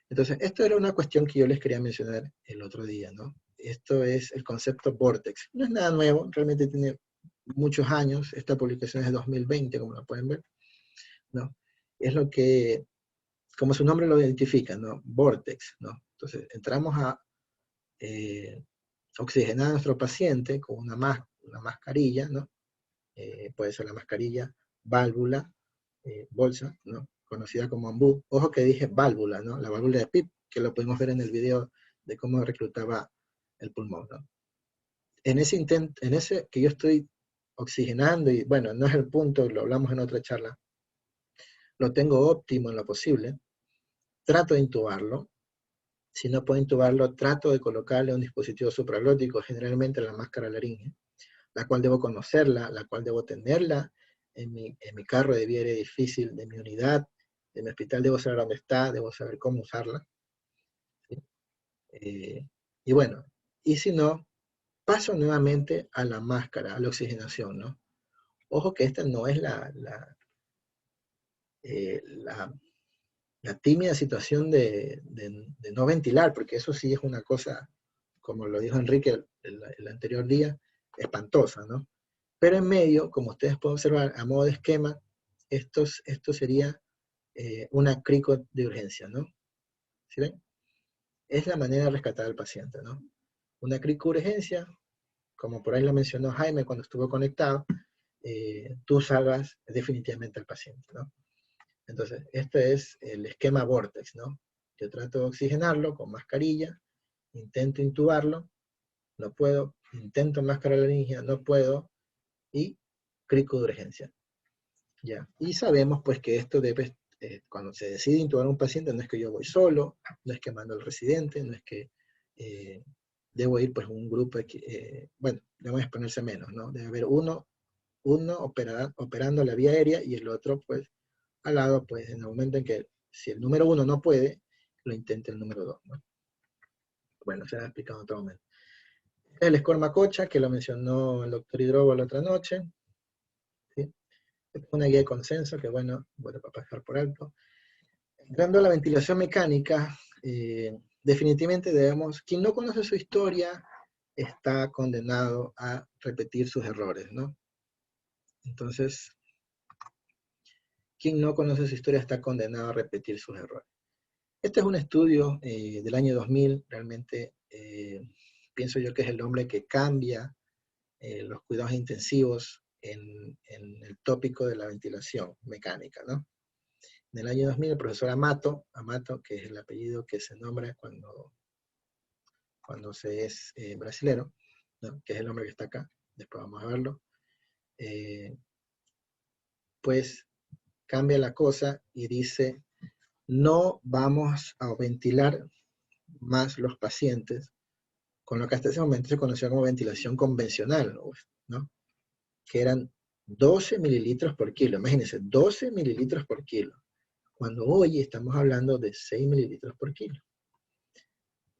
Entonces, esto era una cuestión que yo les quería mencionar el otro día, ¿no? Esto es el concepto Vortex. No es nada nuevo, realmente tiene muchos años, esta publicación es de 2020, como la pueden ver, ¿no? Es lo que, como su nombre lo identifica, ¿no? Vortex, ¿no? Entonces, entramos a oxigenar a nuestro paciente con una mascarilla, ¿no? Puede ser la mascarilla válvula, bolsa, ¿no? Conocida como ambú. Ojo que dije válvula, ¿no? La válvula de PIP, que lo podemos ver en el video de cómo reclutaba el pulmón, ¿no? En ese que yo estoy oxigenando, y bueno, no es el punto, lo hablamos en otra charla, lo tengo óptimo en lo posible, trato de intubarlo. Si no puedo intubarlo, trato de colocarle un dispositivo supraglótico, generalmente la máscara laringe, la cual debo conocerla, la cual debo tenerla en mi carro de vía difícil, de mi unidad, de mi hospital, debo saber dónde está, debo saber cómo usarla. ¿Sí? Y bueno, y si no, paso nuevamente a la máscara, a la oxigenación, ¿no? Ojo que esta no es la tímida situación de no ventilar, porque eso sí es una cosa, como lo dijo Enrique el anterior día, espantosa, ¿no? Pero en medio, como ustedes pueden observar, a modo de esquema, esto sería una crico de urgencia, ¿no? ¿Sí ven? Es la manera de rescatar al paciente, ¿no? Una crico de urgencia, como por ahí lo mencionó Jaime cuando estuvo conectado, tú salvas definitivamente al paciente, ¿no? Entonces, este es el esquema Vortex, ¿no? Yo trato de oxigenarlo con mascarilla, intento intubarlo, no puedo, intento máscara laringia, no puedo, y crico de urgencia. Ya. Y sabemos pues que esto debe, cuando se decide intubar a un paciente, no es que yo voy solo, no es que mando al residente, no es que debo ir pues un grupo, bueno, debo exponerse menos, ¿no? Debe haber uno operando la vía aérea y el otro pues al lado, pues en el momento en que si el número 1 no puede, lo intente el número 2, ¿no? Bueno, se ha explicado en otro momento. El score Macocha, que lo mencionó el doctor Hidrobo la otra noche, ¿sí? Es una guía de consenso que, bueno, para pasar por alto. Entrando a la ventilación mecánica, definitivamente debemos, quien no conoce su historia está condenado a repetir sus errores, ¿no? Entonces, quien no conoce su historia está condenado a repetir sus errores. Este es un estudio del año 2000, realmente pienso yo que es el hombre que cambia los cuidados intensivos en el tópico de la ventilación mecánica, ¿no? En el año 2000 el profesor Amato, que es el apellido que se nombra cuando se es brasilero, ¿no? Que es el hombre que está acá, después vamos a verlo, pues cambia la cosa y dice, no vamos a ventilar más los pacientes con lo que hasta ese momento se conocía como ventilación convencional, ¿no? Que eran 12 mililitros por kilo. Imagínense, 12 mililitros por kilo. Cuando hoy estamos hablando de 6 mililitros por kilo.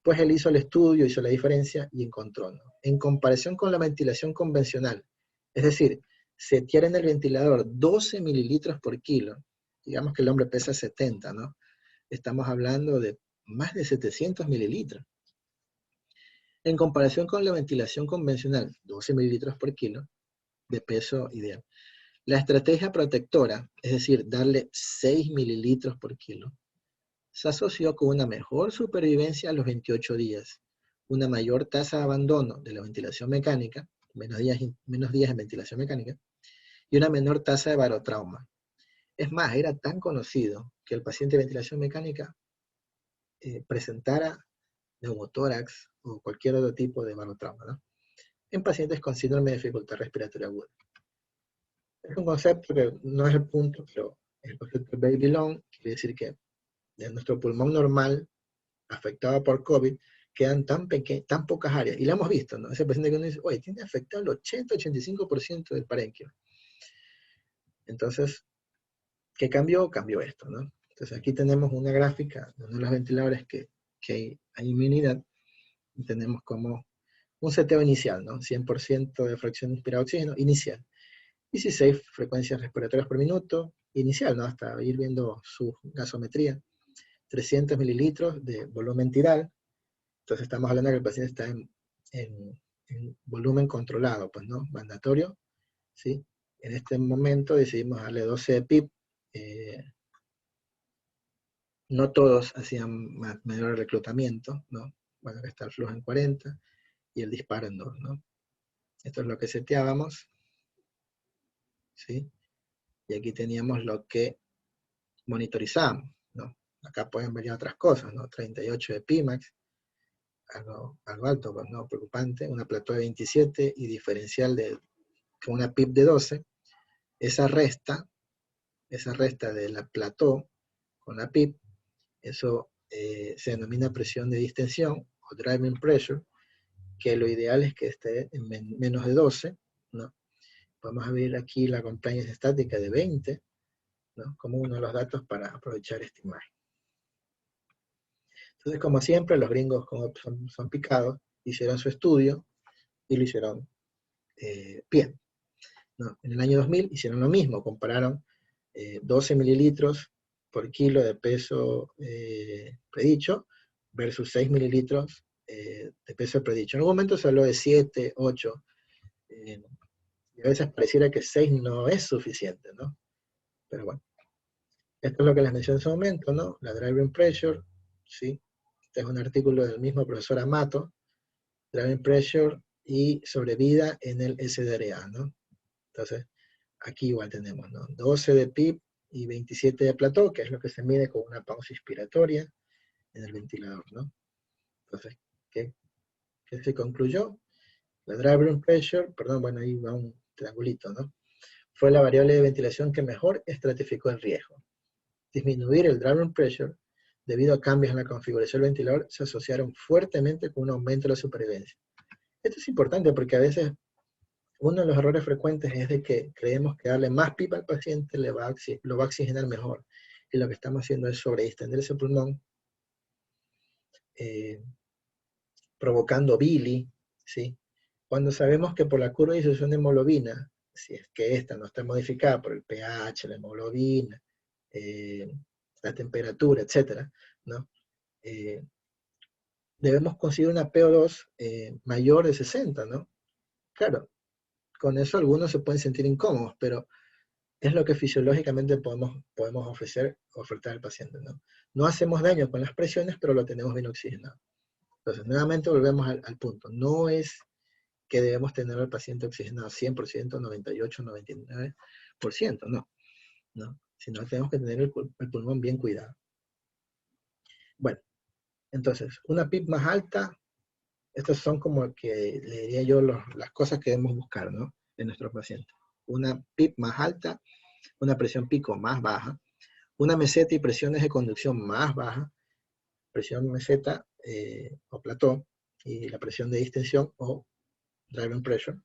Pues él hizo el estudio, hizo la diferencia y encontró, ¿no? En comparación con la ventilación convencional, es decir, setear en el ventilador 12 mililitros por kilo, digamos que el hombre pesa 70, ¿no? Estamos hablando de más de 700 mililitros. En comparación con la ventilación convencional, 12 mililitros por kilo de peso ideal. La estrategia protectora, es decir, darle 6 mililitros por kilo, se asoció con una mejor supervivencia a los 28 días, una mayor tasa de abandono de la ventilación mecánica, menos días en ventilación mecánica, y una menor tasa de barotrauma. Es más, era tan conocido que el paciente de ventilación mecánica presentara neumotórax o cualquier otro tipo de barotrauma, ¿no? En pacientes con síndrome de dificultad respiratoria aguda. Es un concepto que no es el punto, pero el concepto de baby long quiere decir que de nuestro pulmón normal afectado por COVID quedan tan pocas áreas, y lo hemos visto, ¿no? Ese paciente que uno dice, oye, tiene afectado el 80-85% del parénquima. Entonces, ¿qué cambió? Cambió esto, ¿no? Entonces aquí tenemos una gráfica de uno de los ventiladores que hay inmunidad, y tenemos como un seteo inicial, ¿no? 100% de fracción inspirada de oxígeno, inicial. 16 frecuencias respiratorias por minuto, inicial, ¿no? Hasta ir viendo su gasometría. 300 mililitros de volumen tidal. Entonces estamos hablando de que el paciente está en volumen controlado, pues, ¿no? Mandatorio, ¿sí? En este momento decidimos darle 12 de PIB. No todos hacían mayor reclutamiento, ¿no? Bueno, acá está el flujo en 40 y el disparo en 2, ¿no? Esto es lo que seteábamos, ¿sí? Y aquí teníamos lo que monitorizamos, ¿no? Acá pueden ver ya otras cosas, ¿no? 38 de Pimax, algo alto, pues, ¿no? Preocupante, una plató de 27 y diferencial con una PIB de 12. Esa resta de la plató con la PIB, eso se denomina presión de distensión o driving pressure, que lo ideal es que esté en menos de 12, ¿no? Vamos a ver aquí la compliance estática de 20, ¿no? Como uno de los datos para aprovechar esta imagen. Entonces, como siempre, los gringos son picados, hicieron su estudio y lo hicieron bien, ¿no? En el año 2000 hicieron lo mismo, compararon 12 mililitros por kilo de peso predicho versus 6 mililitros de peso predicho. En algún momento se habló de 7, 8, y a veces pareciera que 6 no es suficiente, ¿no? Pero bueno, esto es lo que les mencioné en su momento, ¿no? La driving pressure, ¿sí? Este es un artículo del mismo profesor Amato, driving pressure y sobrevida en el SDRA, ¿no? Entonces, aquí igual tenemos, ¿no? 12 de PIB y 27 de plató, que es lo que se mide con una pausa inspiratoria en el ventilador, ¿no? Entonces, ¿qué se concluyó? La driving pressure, perdón, bueno, ahí va un triangulito, ¿no? Fue la variable de ventilación que mejor estratificó el riesgo. Disminuir el driving pressure debido a cambios en la configuración del ventilador se asociaron fuertemente con un aumento de la supervivencia. Esto es importante porque a veces uno de los errores frecuentes es de que creemos que darle más pipa al paciente lo va a oxigenar mejor. Y lo que estamos haciendo es sobredistender ese pulmón, provocando bili, ¿sí? Cuando sabemos que por la curva de distribución de hemoglobina, si es que esta no está modificada por el pH, la hemoglobina, la temperatura, etcétera, ¿no? Debemos conseguir una PO2 mayor de 60, ¿no? Claro, con eso algunos se pueden sentir incómodos, pero es lo que fisiológicamente podemos ofertar al paciente, ¿no? No hacemos daño con las presiones, pero lo tenemos bien oxigenado. Entonces, nuevamente volvemos al punto. No es que debemos tener al paciente oxigenado 100%, 98, 99%, no. ¿No? Sino tenemos que tener el pulmón bien cuidado. Bueno, entonces, una PIB más alta, estas son como que le diría yo las cosas que debemos buscar, ¿no? En nuestros pacientes. Una PIB más alta, una presión pico más baja, una meseta y presiones de conducción más baja, presión meseta o plató, y la presión de distensión o driving pressure,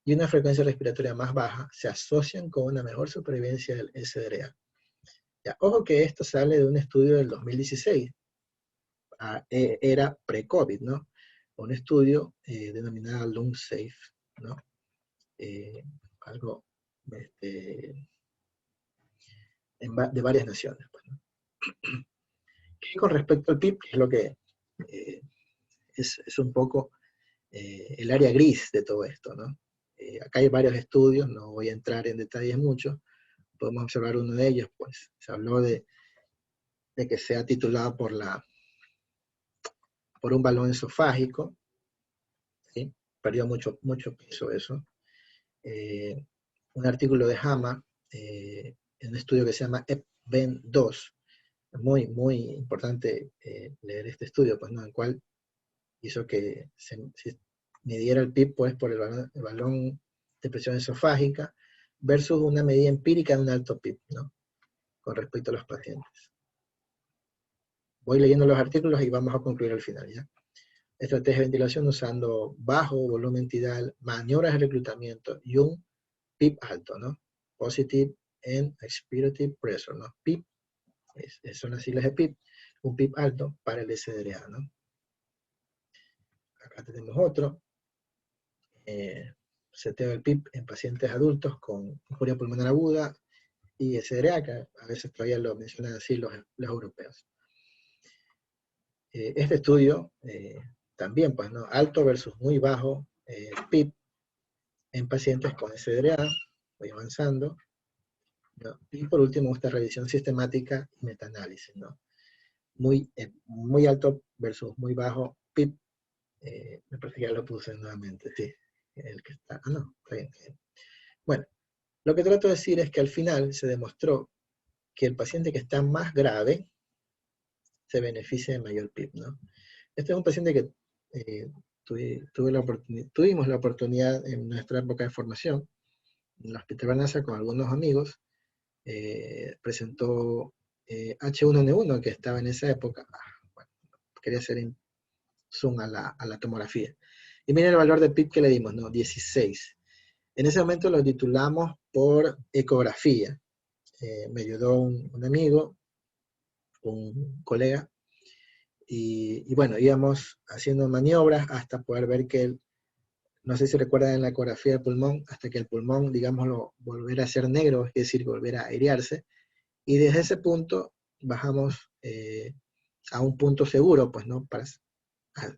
y una frecuencia respiratoria más baja, se asocian con una mejor supervivencia del SDRA. Ya, ojo que esto sale de un estudio del 2016, era pre-COVID, ¿no? Un estudio denominado Lung Safe, ¿no? Algo de varias naciones, pues, ¿no? Y con respecto al PIB, que es lo que es un poco el área gris de todo esto, ¿no? Acá hay varios estudios, no voy a entrar en detalles mucho, podemos observar uno de ellos, pues se habló de que sea titulado por un balón esofágico, ¿sí? Perdió mucho peso eso. Un artículo de JAMA, en un estudio que se llama EPVEN2, muy, muy importante leer este estudio, pues, ¿no? En el cual hizo que se midiera el PIB, pues, por el balón de presión esofágica versus una medida empírica de un alto PIB, ¿no? Con respecto a los pacientes. Voy leyendo los artículos y vamos a concluir al final, ¿ya? Estrategia de ventilación usando bajo volumen tidal, maniobras de reclutamiento y un PIB alto, ¿no? Positive and Expirative Pressure, ¿no? PIB, son las siglas de PIB, un PIB alto para el SDRA, ¿no? Acá tenemos otro, seteo del PIB en pacientes adultos con injuria pulmonar aguda y SDRA, que a veces todavía lo mencionan así los europeos. Este estudio también, pues, ¿no? Alto versus muy bajo PIB, en pacientes con SDRA. Voy avanzando, ¿no? Y por último, esta revisión sistemática y metaanálisis, ¿no? Muy alto versus muy bajo PIB. Me parece que ya lo puse nuevamente, sí. El que está, no, está bien, está bien. Bueno, lo que trato de decir es que al final se demostró que el paciente que está más grave se beneficia de mayor PIB, ¿no? Este es un paciente que tuvimos la oportunidad en nuestra época de formación, en el Hospital Barnaza con algunos amigos, presentó H1N1 que estaba en esa época. Bueno, quería hacer zoom a la tomografía. Y miren el valor de PIB que le dimos, ¿no? 16. En ese momento lo titulamos por ecografía. Me ayudó un amigo, un colega, y bueno, íbamos haciendo maniobras hasta poder ver que no sé si recuerdan en la ecografía del pulmón, hasta que el pulmón, digámoslo, volviera a ser negro, es decir, volviera a airearse, y desde ese punto bajamos a un punto seguro, pues, ¿no? Para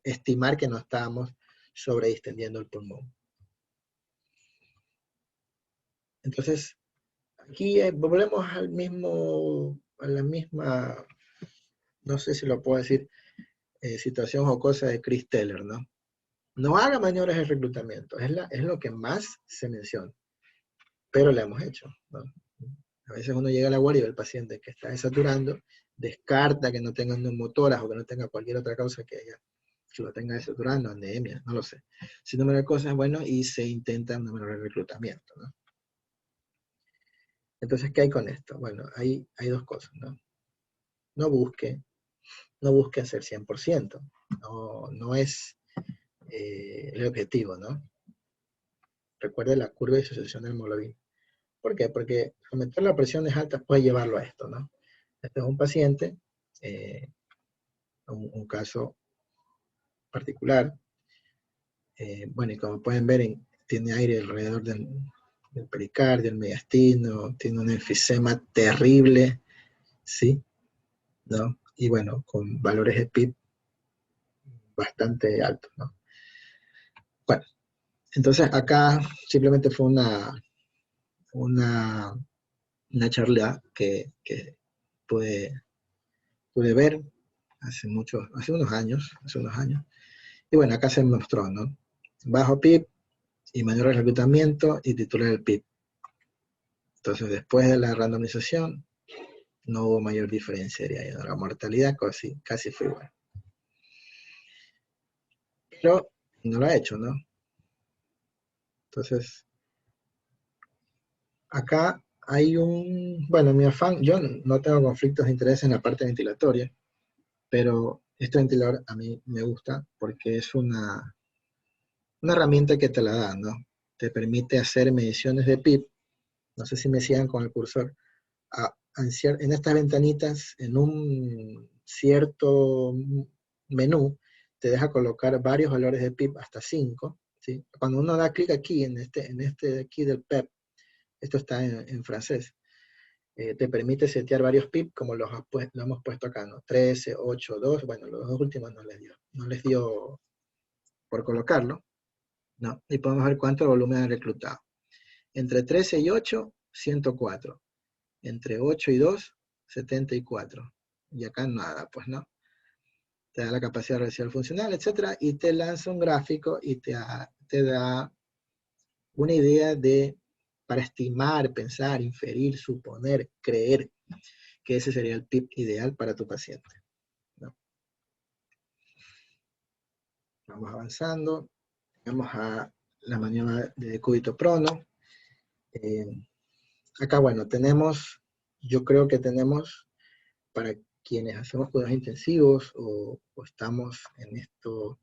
estimar que no estábamos sobredistendiendo el pulmón. Entonces, aquí volvemos a la misma, no sé si lo puedo decir, situación o cosa de Chris Teller, ¿no? No haga maniobras de reclutamiento, es lo que más se menciona, pero la hemos hecho, ¿no? A veces uno llega a la guardia y ve al paciente que está desaturando, descarta que no tenga neumotoras o que no tenga cualquier otra causa que lo tenga desaturando, anemia, no lo sé. Sin número de cosas, bueno, y se intenta un número de reclutamiento, ¿no? Entonces, ¿qué hay con esto? Bueno, hay dos cosas, ¿no? No busque hacer 100%, no es el objetivo, ¿no? Recuerde la curva de disociación del hemoglobina. ¿Por qué? Porque aumentar la presión alta puede llevarlo a esto, ¿no? Este es un paciente, un caso particular. Bueno, y como pueden ver, tiene aire alrededor del pericardio, el mediastino, tiene un enfisema terrible, ¿sí? ¿No? Y bueno, con valores de PIB bastante altos, ¿no? Bueno, entonces acá simplemente fue una charla que pude, pude ver hace unos años, y bueno, acá se mostró, ¿no? Bajo PIB y mayor reclutamiento y titular del PIB. Entonces, después de la randomización, no hubo mayor diferencia, diría yo. La mortalidad casi fue igual. Pero no lo ha hecho, ¿no? Entonces, acá hay bueno, mi afán, yo no tengo conflictos de interés en la parte ventilatoria, pero este ventilador a mí me gusta porque es una herramienta que te la da, ¿no? Te permite hacer mediciones de PIB, no sé si me sigan con el cursor, en estas ventanitas, en un cierto menú, te deja colocar varios valores de PIB, hasta 5, ¿sí? Cuando uno da clic aquí, en este de aquí del PEP, esto está en francés, te permite setear varios PIB, como lo hemos puesto acá, ¿no? 13, 8, 2, bueno, los dos últimos no les dio por colocarlo, ¿no? Y podemos ver cuánto volumen han reclutado. Entre 13 y 8, 104. Entre 8 y 2, 74. Y acá nada, pues, ¿no? Te da la capacidad residual funcional, etcétera, y te lanza un gráfico y te da una idea para estimar, pensar, inferir, suponer, creer que ese sería el PIB ideal para tu paciente, ¿no? Vamos avanzando, vamos a la maniobra de decúbito prono. Acá, bueno, yo creo que tenemos, para quienes hacemos cuidados intensivos o estamos en esto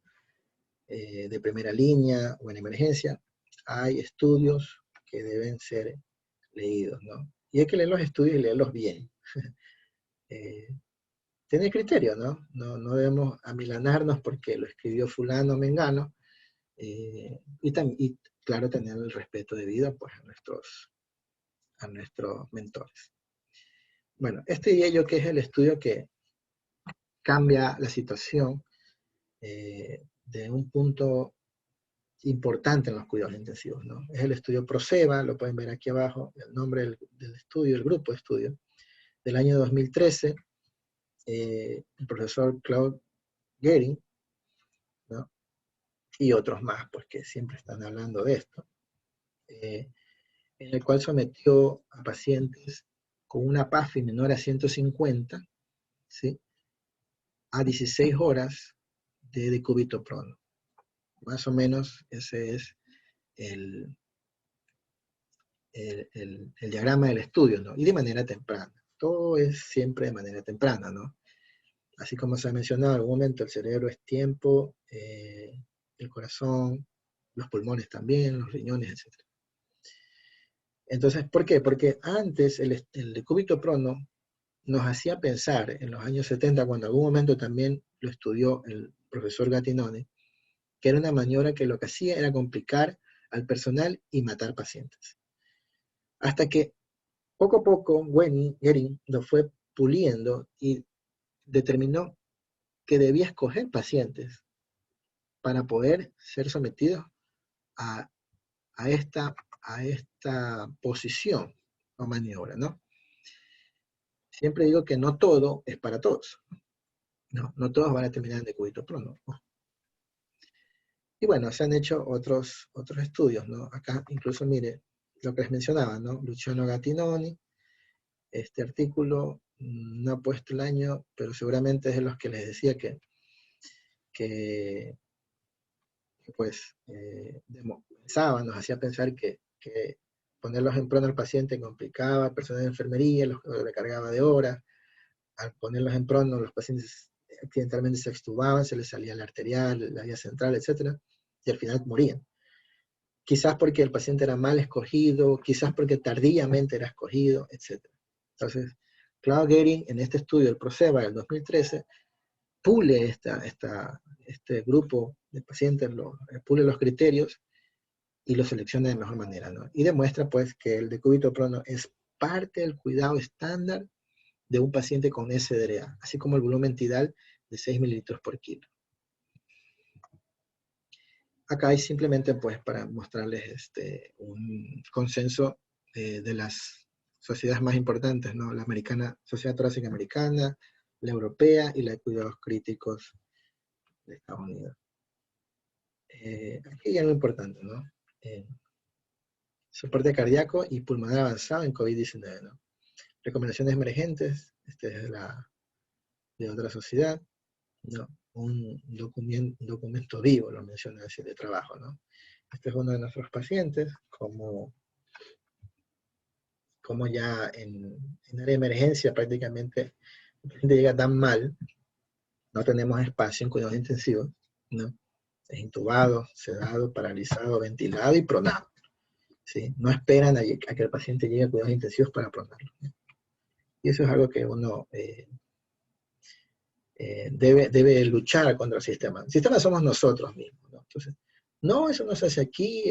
de primera línea o en emergencia, hay estudios que deben ser leídos, ¿no? Y hay que leer los estudios y leerlos bien. Tener criterio, ¿no? No debemos amilanarnos porque lo escribió fulano o mengano, y claro, tener el respeto debido pues, a nuestros mentores. Bueno, este diría yo que es el estudio que cambia la situación de un punto importante en los cuidados intensivos, ¿no? Es el estudio PROSEBA, lo pueden ver aquí abajo, el nombre del estudio, el grupo de estudio, del año 2013, el profesor Claude Gehring, ¿no? Y otros más, pues que siempre están hablando de esto, en el cual sometió a pacientes con una PAFI menor a 150, ¿sí? A 16 horas de decúbito-prono. Más o menos ese es el diagrama del estudio, ¿no? Y de manera temprana. Todo es siempre de manera temprana, ¿no? Así como se ha mencionado en algún momento, el cerebro es tiempo, el corazón, los pulmones también, los riñones, etc. Entonces, ¿por qué? Porque antes el decúbito prono nos hacía pensar, en los años 70, cuando en algún momento también lo estudió el profesor Gattinoni, que era una maniobra que lo que hacía era complicar al personal y matar pacientes. Hasta que poco a poco Gehring lo fue puliendo y determinó que debía escoger pacientes para poder ser sometidos a, a esta posición o maniobra, ¿no? Siempre digo que no todo es para todos. No todos van a terminar en decúbito prono. Y bueno, se han hecho otros estudios, ¿no? Acá incluso, mire, lo que les mencionaba, ¿no? Luciano Gattinoni, este artículo no ha puesto el año, pero seguramente es de los que les decía que pues pensaban, nos hacía pensar que ponerlos en prono al paciente complicaba al personal de enfermería, los recargaba de horas. Al ponerlos en prono, los pacientes accidentalmente se extubaban, se les salía la arterial, la vía central, etc. Y al final morían. Quizás porque el paciente era mal escogido, quizás porque tardíamente era escogido, etc. Entonces, Claude Gehring, en este estudio del PROSEBA del 2013, pule este grupo de pacientes, pule los criterios y los selecciona de mejor manera, ¿no? Y demuestra, pues, que el decúbito prono es parte del cuidado estándar de un paciente con SDRA, así como el volumen tidal de 6 mililitros por kilo. Acá hay simplemente, pues, para mostrarles un consenso de las sociedades más importantes, ¿no? La americana, Sociedad Torácica Americana, la europea y la de cuidados críticos de Estados Unidos. Aquí hay algo importante, ¿no? Soporte cardíaco y pulmonar avanzado en COVID-19, ¿no? Recomendaciones emergentes, este es de otra sociedad, ¿no? Un documento vivo, lo menciona así, de trabajo, ¿no? Este es uno de nuestros pacientes, como ya en área de emergencia prácticamente el paciente llega tan mal, no tenemos espacio en cuidados intensivos, ¿no? Es intubado, sedado, paralizado, ventilado y pronado, ¿sí? No esperan a que el paciente llegue a cuidados intensivos para pronarlo, ¿no? Y eso es algo que uno debe luchar contra el sistema. El sistema somos nosotros mismos, ¿no? Entonces, no, eso no se hace aquí,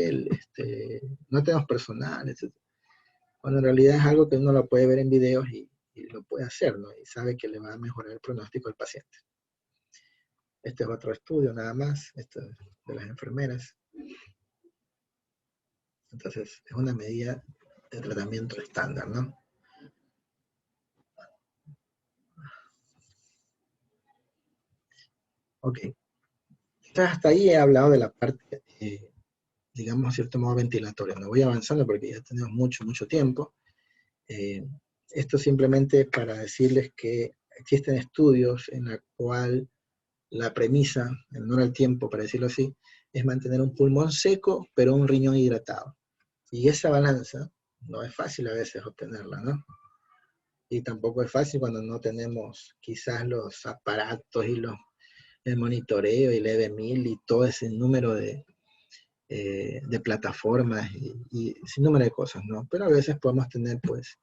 no tenemos personal, etc. Cuando en realidad es algo que uno lo puede ver en videos y lo puede hacer, ¿no? Y sabe que le va a mejorar el pronóstico del paciente. Este es otro estudio nada más, este de las enfermeras. Entonces, es una medida de tratamiento estándar, ¿no? Ok. Entonces, hasta ahí he hablado de la parte, digamos, a cierto modo ventilatoria. No voy avanzando porque ya tenemos mucho tiempo. Esto simplemente para decirles que existen estudios en la cual la premisa, en honor al tiempo, para decirlo así, es mantener un pulmón seco, pero un riñón hidratado. Y esa balanza no es fácil a veces obtenerla, ¿no? Y tampoco es fácil cuando no tenemos quizás los aparatos y el monitoreo y el EV1000 y todo ese número de plataformas y sin número de cosas, ¿no? Pero a veces podemos tener, pues,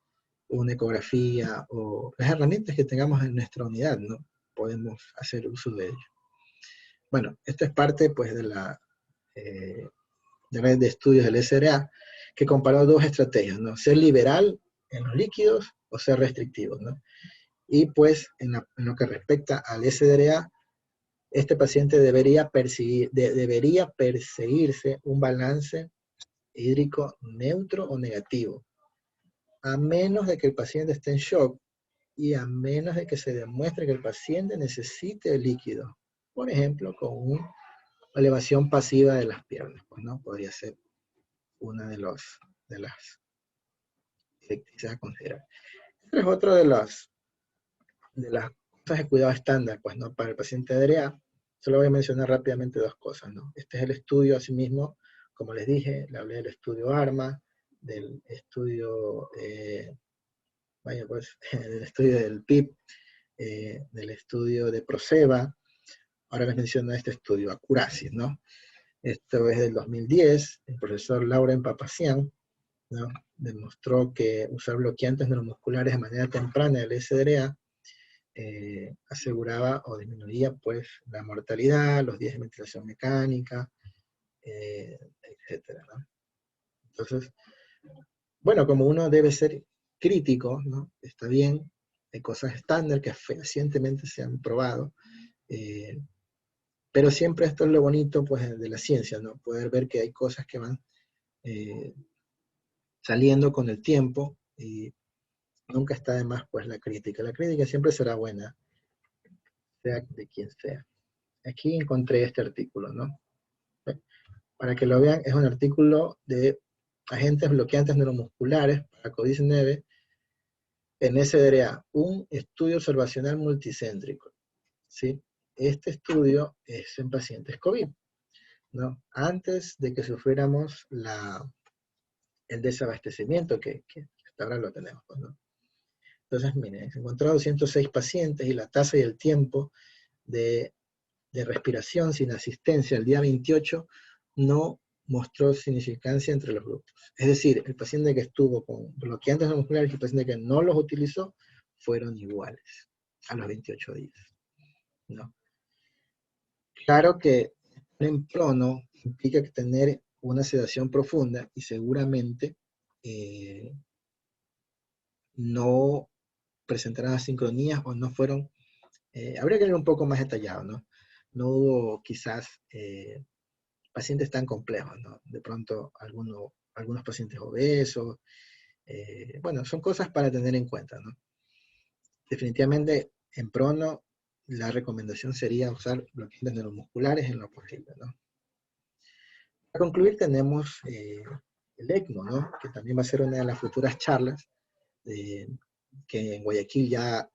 una ecografía o las herramientas que tengamos en nuestra unidad, ¿no? Podemos hacer uso de ello. Bueno, esta es parte, pues, de la red de estudios del SRA, que comparó dos estrategias, ¿no? Ser liberal en los líquidos o ser restrictivo, ¿no? Y pues, en lo que respecta al SDRA, este paciente debería perseguirse un balance hídrico neutro o negativo, a menos de que el paciente esté en shock y a menos de que se demuestre que el paciente necesite el líquido. Por ejemplo, con una elevación pasiva de las piernas, pues no podría ser una de las directrices a considerar. Este es otro de las cosas de cuidado estándar, pues no, para el paciente de DREA. Solo voy a mencionar rápidamente dos cosas, ¿no? Este es el estudio, asimismo, como les dije, le hablé del estudio ARMA, del estudio, del estudio del PIP, del estudio de PROSEBA. Ahora les menciono este estudio, Acurasis, ¿no? Esto es del 2010, el profesor Lauren Papazian, ¿no? Demostró que usar bloqueantes neuromusculares de manera temprana del SDRA aseguraba o disminuía pues la mortalidad, los días de ventilación mecánica, etcétera, ¿no? Entonces, bueno, como uno debe ser crítico, ¿no? Está bien, hay cosas estándar que fehacientemente se han probado, pero siempre esto es lo bonito pues de la ciencia, ¿no? Poder ver que hay cosas que van saliendo con el tiempo y nunca está de más pues la crítica. La crítica siempre será buena, sea de quien sea. Aquí encontré este artículo, ¿no? Para que lo vean, es un artículo de agentes bloqueantes neuromusculares para COVID-19 en SDRA, un estudio observacional multicéntrico, ¿sí? Este estudio es en pacientes COVID, ¿no? Antes de que sufriéramos el desabastecimiento que hasta ahora lo tenemos, ¿no? Entonces, miren, se encontraron 206 pacientes y la tasa y el tiempo de respiración sin asistencia el día 28 no mostró significancia entre los grupos. Es decir, el paciente que estuvo con bloqueantes neuromusculares y el paciente que no los utilizó fueron iguales a los 28 días, ¿no? Claro que en prono implica que tener una sedación profunda y seguramente no presentarán asincronías o no fueron, habría que ver un poco más detallado, ¿no? No hubo quizás pacientes tan complejos, ¿no? De pronto algunos pacientes obesos, bueno, son cosas para tener en cuenta, ¿no? Definitivamente en prono la recomendación sería usar bloqueantes neuromusculares en lo posible, ¿no? Para concluir tenemos el ECMO, ¿no? Que también va a ser una de las futuras charlas, que en Guayaquil ya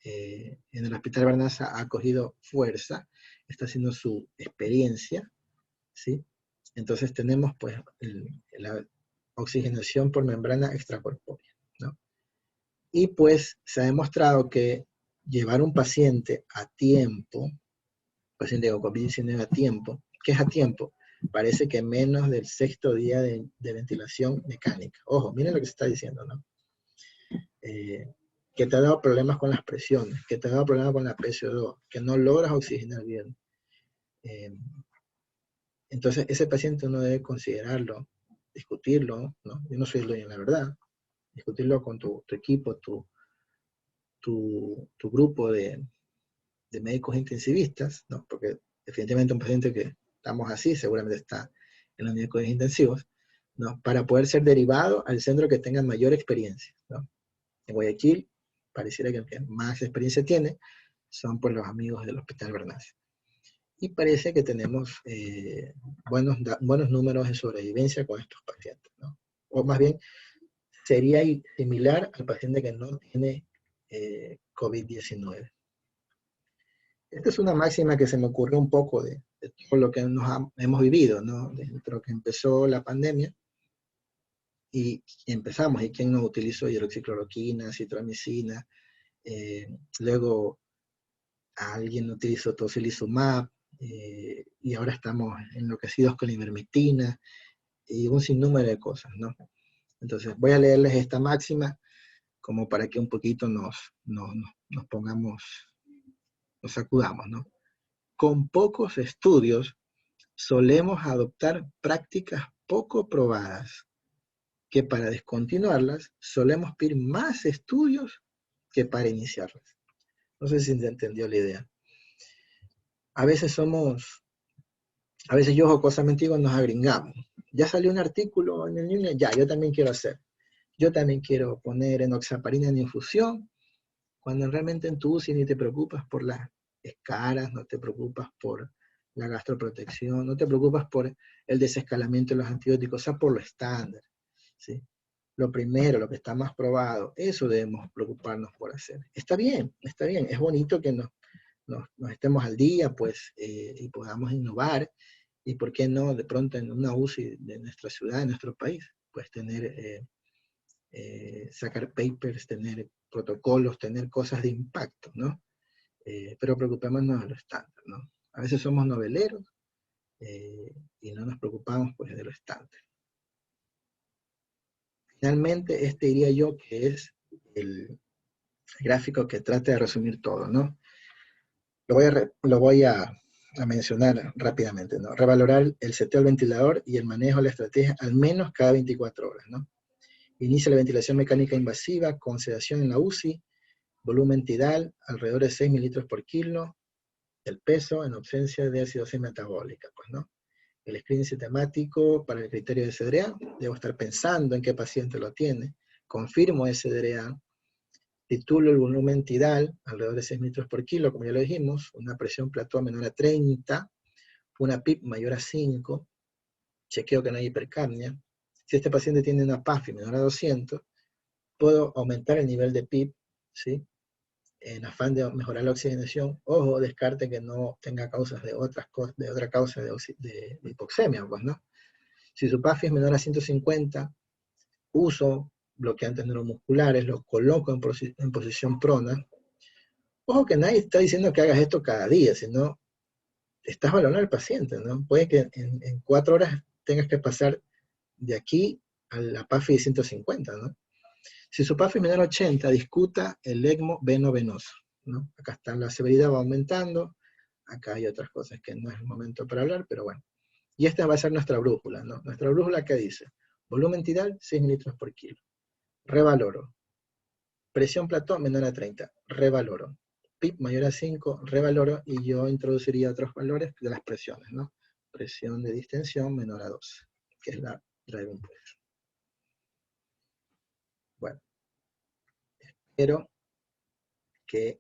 en el Hospital Barnaza ha cogido fuerza, está haciendo su experiencia, ¿sí? Entonces tenemos pues la oxigenación por membrana extracorpórea, ¿no? Y pues se ha demostrado que llevar un paciente a tiempo, paciente con COVID-19 a tiempo, ¿qué es a tiempo? Parece que menos del sexto día de ventilación mecánica. Ojo, miren lo que se está diciendo, ¿no? Que te ha dado problemas con las presiones, que te ha dado problemas con la PCO2, que no logras oxigenar bien. Entonces, ese paciente uno debe considerarlo, discutirlo, ¿no? Yo no soy el dueño de la verdad, discutirlo con tu equipo, tu grupo de médicos intensivistas, ¿no? Porque definitivamente un paciente que estamos así seguramente está en los médicos intensivos, ¿no? Para poder ser derivado al centro que tenga mayor experiencia, ¿no? En Guayaquil, pareciera que el que más experiencia tiene son pues los amigos del Hospital Barnaza. Y parece que tenemos buenos números de sobrevivencia con estos pacientes, ¿no? O más bien, sería similar al paciente que no tiene COVID-19. Esta es una máxima que se me ocurrió un poco de todo lo que hemos vivido, ¿no? Desde que empezó la pandemia y empezamos, y quién no utilizó hidroxicloroquina, citromicina, luego alguien utilizó tocilizumab, y ahora estamos enloquecidos con la ivermectina y un sinnúmero de cosas, ¿no? Entonces voy a leerles esta máxima como para que un poquito nos pongamos, nos sacudamos, ¿no? Con pocos estudios solemos adoptar prácticas poco probadas, que para descontinuarlas solemos pedir más estudios que para iniciarlas. No sé si se entendió la idea. A veces a veces yo jocosamente digo, nos agringamos. Ya salió un artículo en el New England, ya, yo también quiero hacer. Yo también quiero poner enoxaparina en infusión, cuando realmente en tu UCI ni te preocupas por las escaras, no te preocupas por la gastroprotección, no te preocupas por el desescalamiento de los antibióticos, o sea, por lo estándar, ¿sí? Lo primero, lo que está más probado, eso debemos preocuparnos por hacer. Está bien, es bonito que nos estemos al día, pues, y podamos innovar, y por qué no, de pronto en una UCI de nuestra ciudad, de nuestro país, pues tener, sacar papers, tener protocolos, tener cosas de impacto, ¿no? Pero preocupémonos de lo estándar, ¿no? A veces somos noveleros y no nos preocupamos, pues, de lo estándar. Finalmente, este diría yo que es el gráfico que trata de resumir todo, ¿no? Lo voy a mencionar rápidamente, ¿no? Revalorar el seteo del ventilador y el manejo de la estrategia al menos cada 24 horas, ¿no? Inicia la ventilación mecánica invasiva con sedación en la UCI, volumen tidal alrededor de 6 mililitros por kilo, el peso en ausencia de acidosis metabólica, pues, ¿no? El screening sistemático para el criterio de SDRA, debo estar pensando en qué paciente lo tiene, confirmo SDRA, titulo el volumen tidal, alrededor de 6 litros por kilo, como ya lo dijimos, una presión plató menor a 30, una PIP mayor a 5, chequeo que no hay hipercapnia. Si este paciente tiene una PAFI menor a 200, puedo aumentar el nivel de PIP, ¿sí? En afán de mejorar la oxigenación. Ojo, descarte que no tenga causas de otra causa de hipoxemia, pues, ¿no? Si su PAFI es menor a 150, uso bloqueantes neuromusculares, los coloco en posición prona. Ojo que nadie está diciendo que hagas esto cada día, sino estás valorando al paciente, ¿no? Puede que en 4 horas tengas que pasar de aquí a la PAFI de 150, ¿no? Si su PAFI es menor a 80, discuta el ECMO veno-venoso, ¿no? Acá está la severidad, va aumentando, acá hay otras cosas que no es el momento para hablar, pero bueno. Y esta va a ser nuestra brújula, ¿no? Nuestra brújula que dice, volumen tidal, 6 mililitros por kilo. Revaloro. Presión plató menor a 30, revaloro. PIP mayor a 5, revaloro, y yo introduciría otros valores de las presiones, ¿no? Presión de distensión menor a 12, que es la driving pressure. Bueno, espero que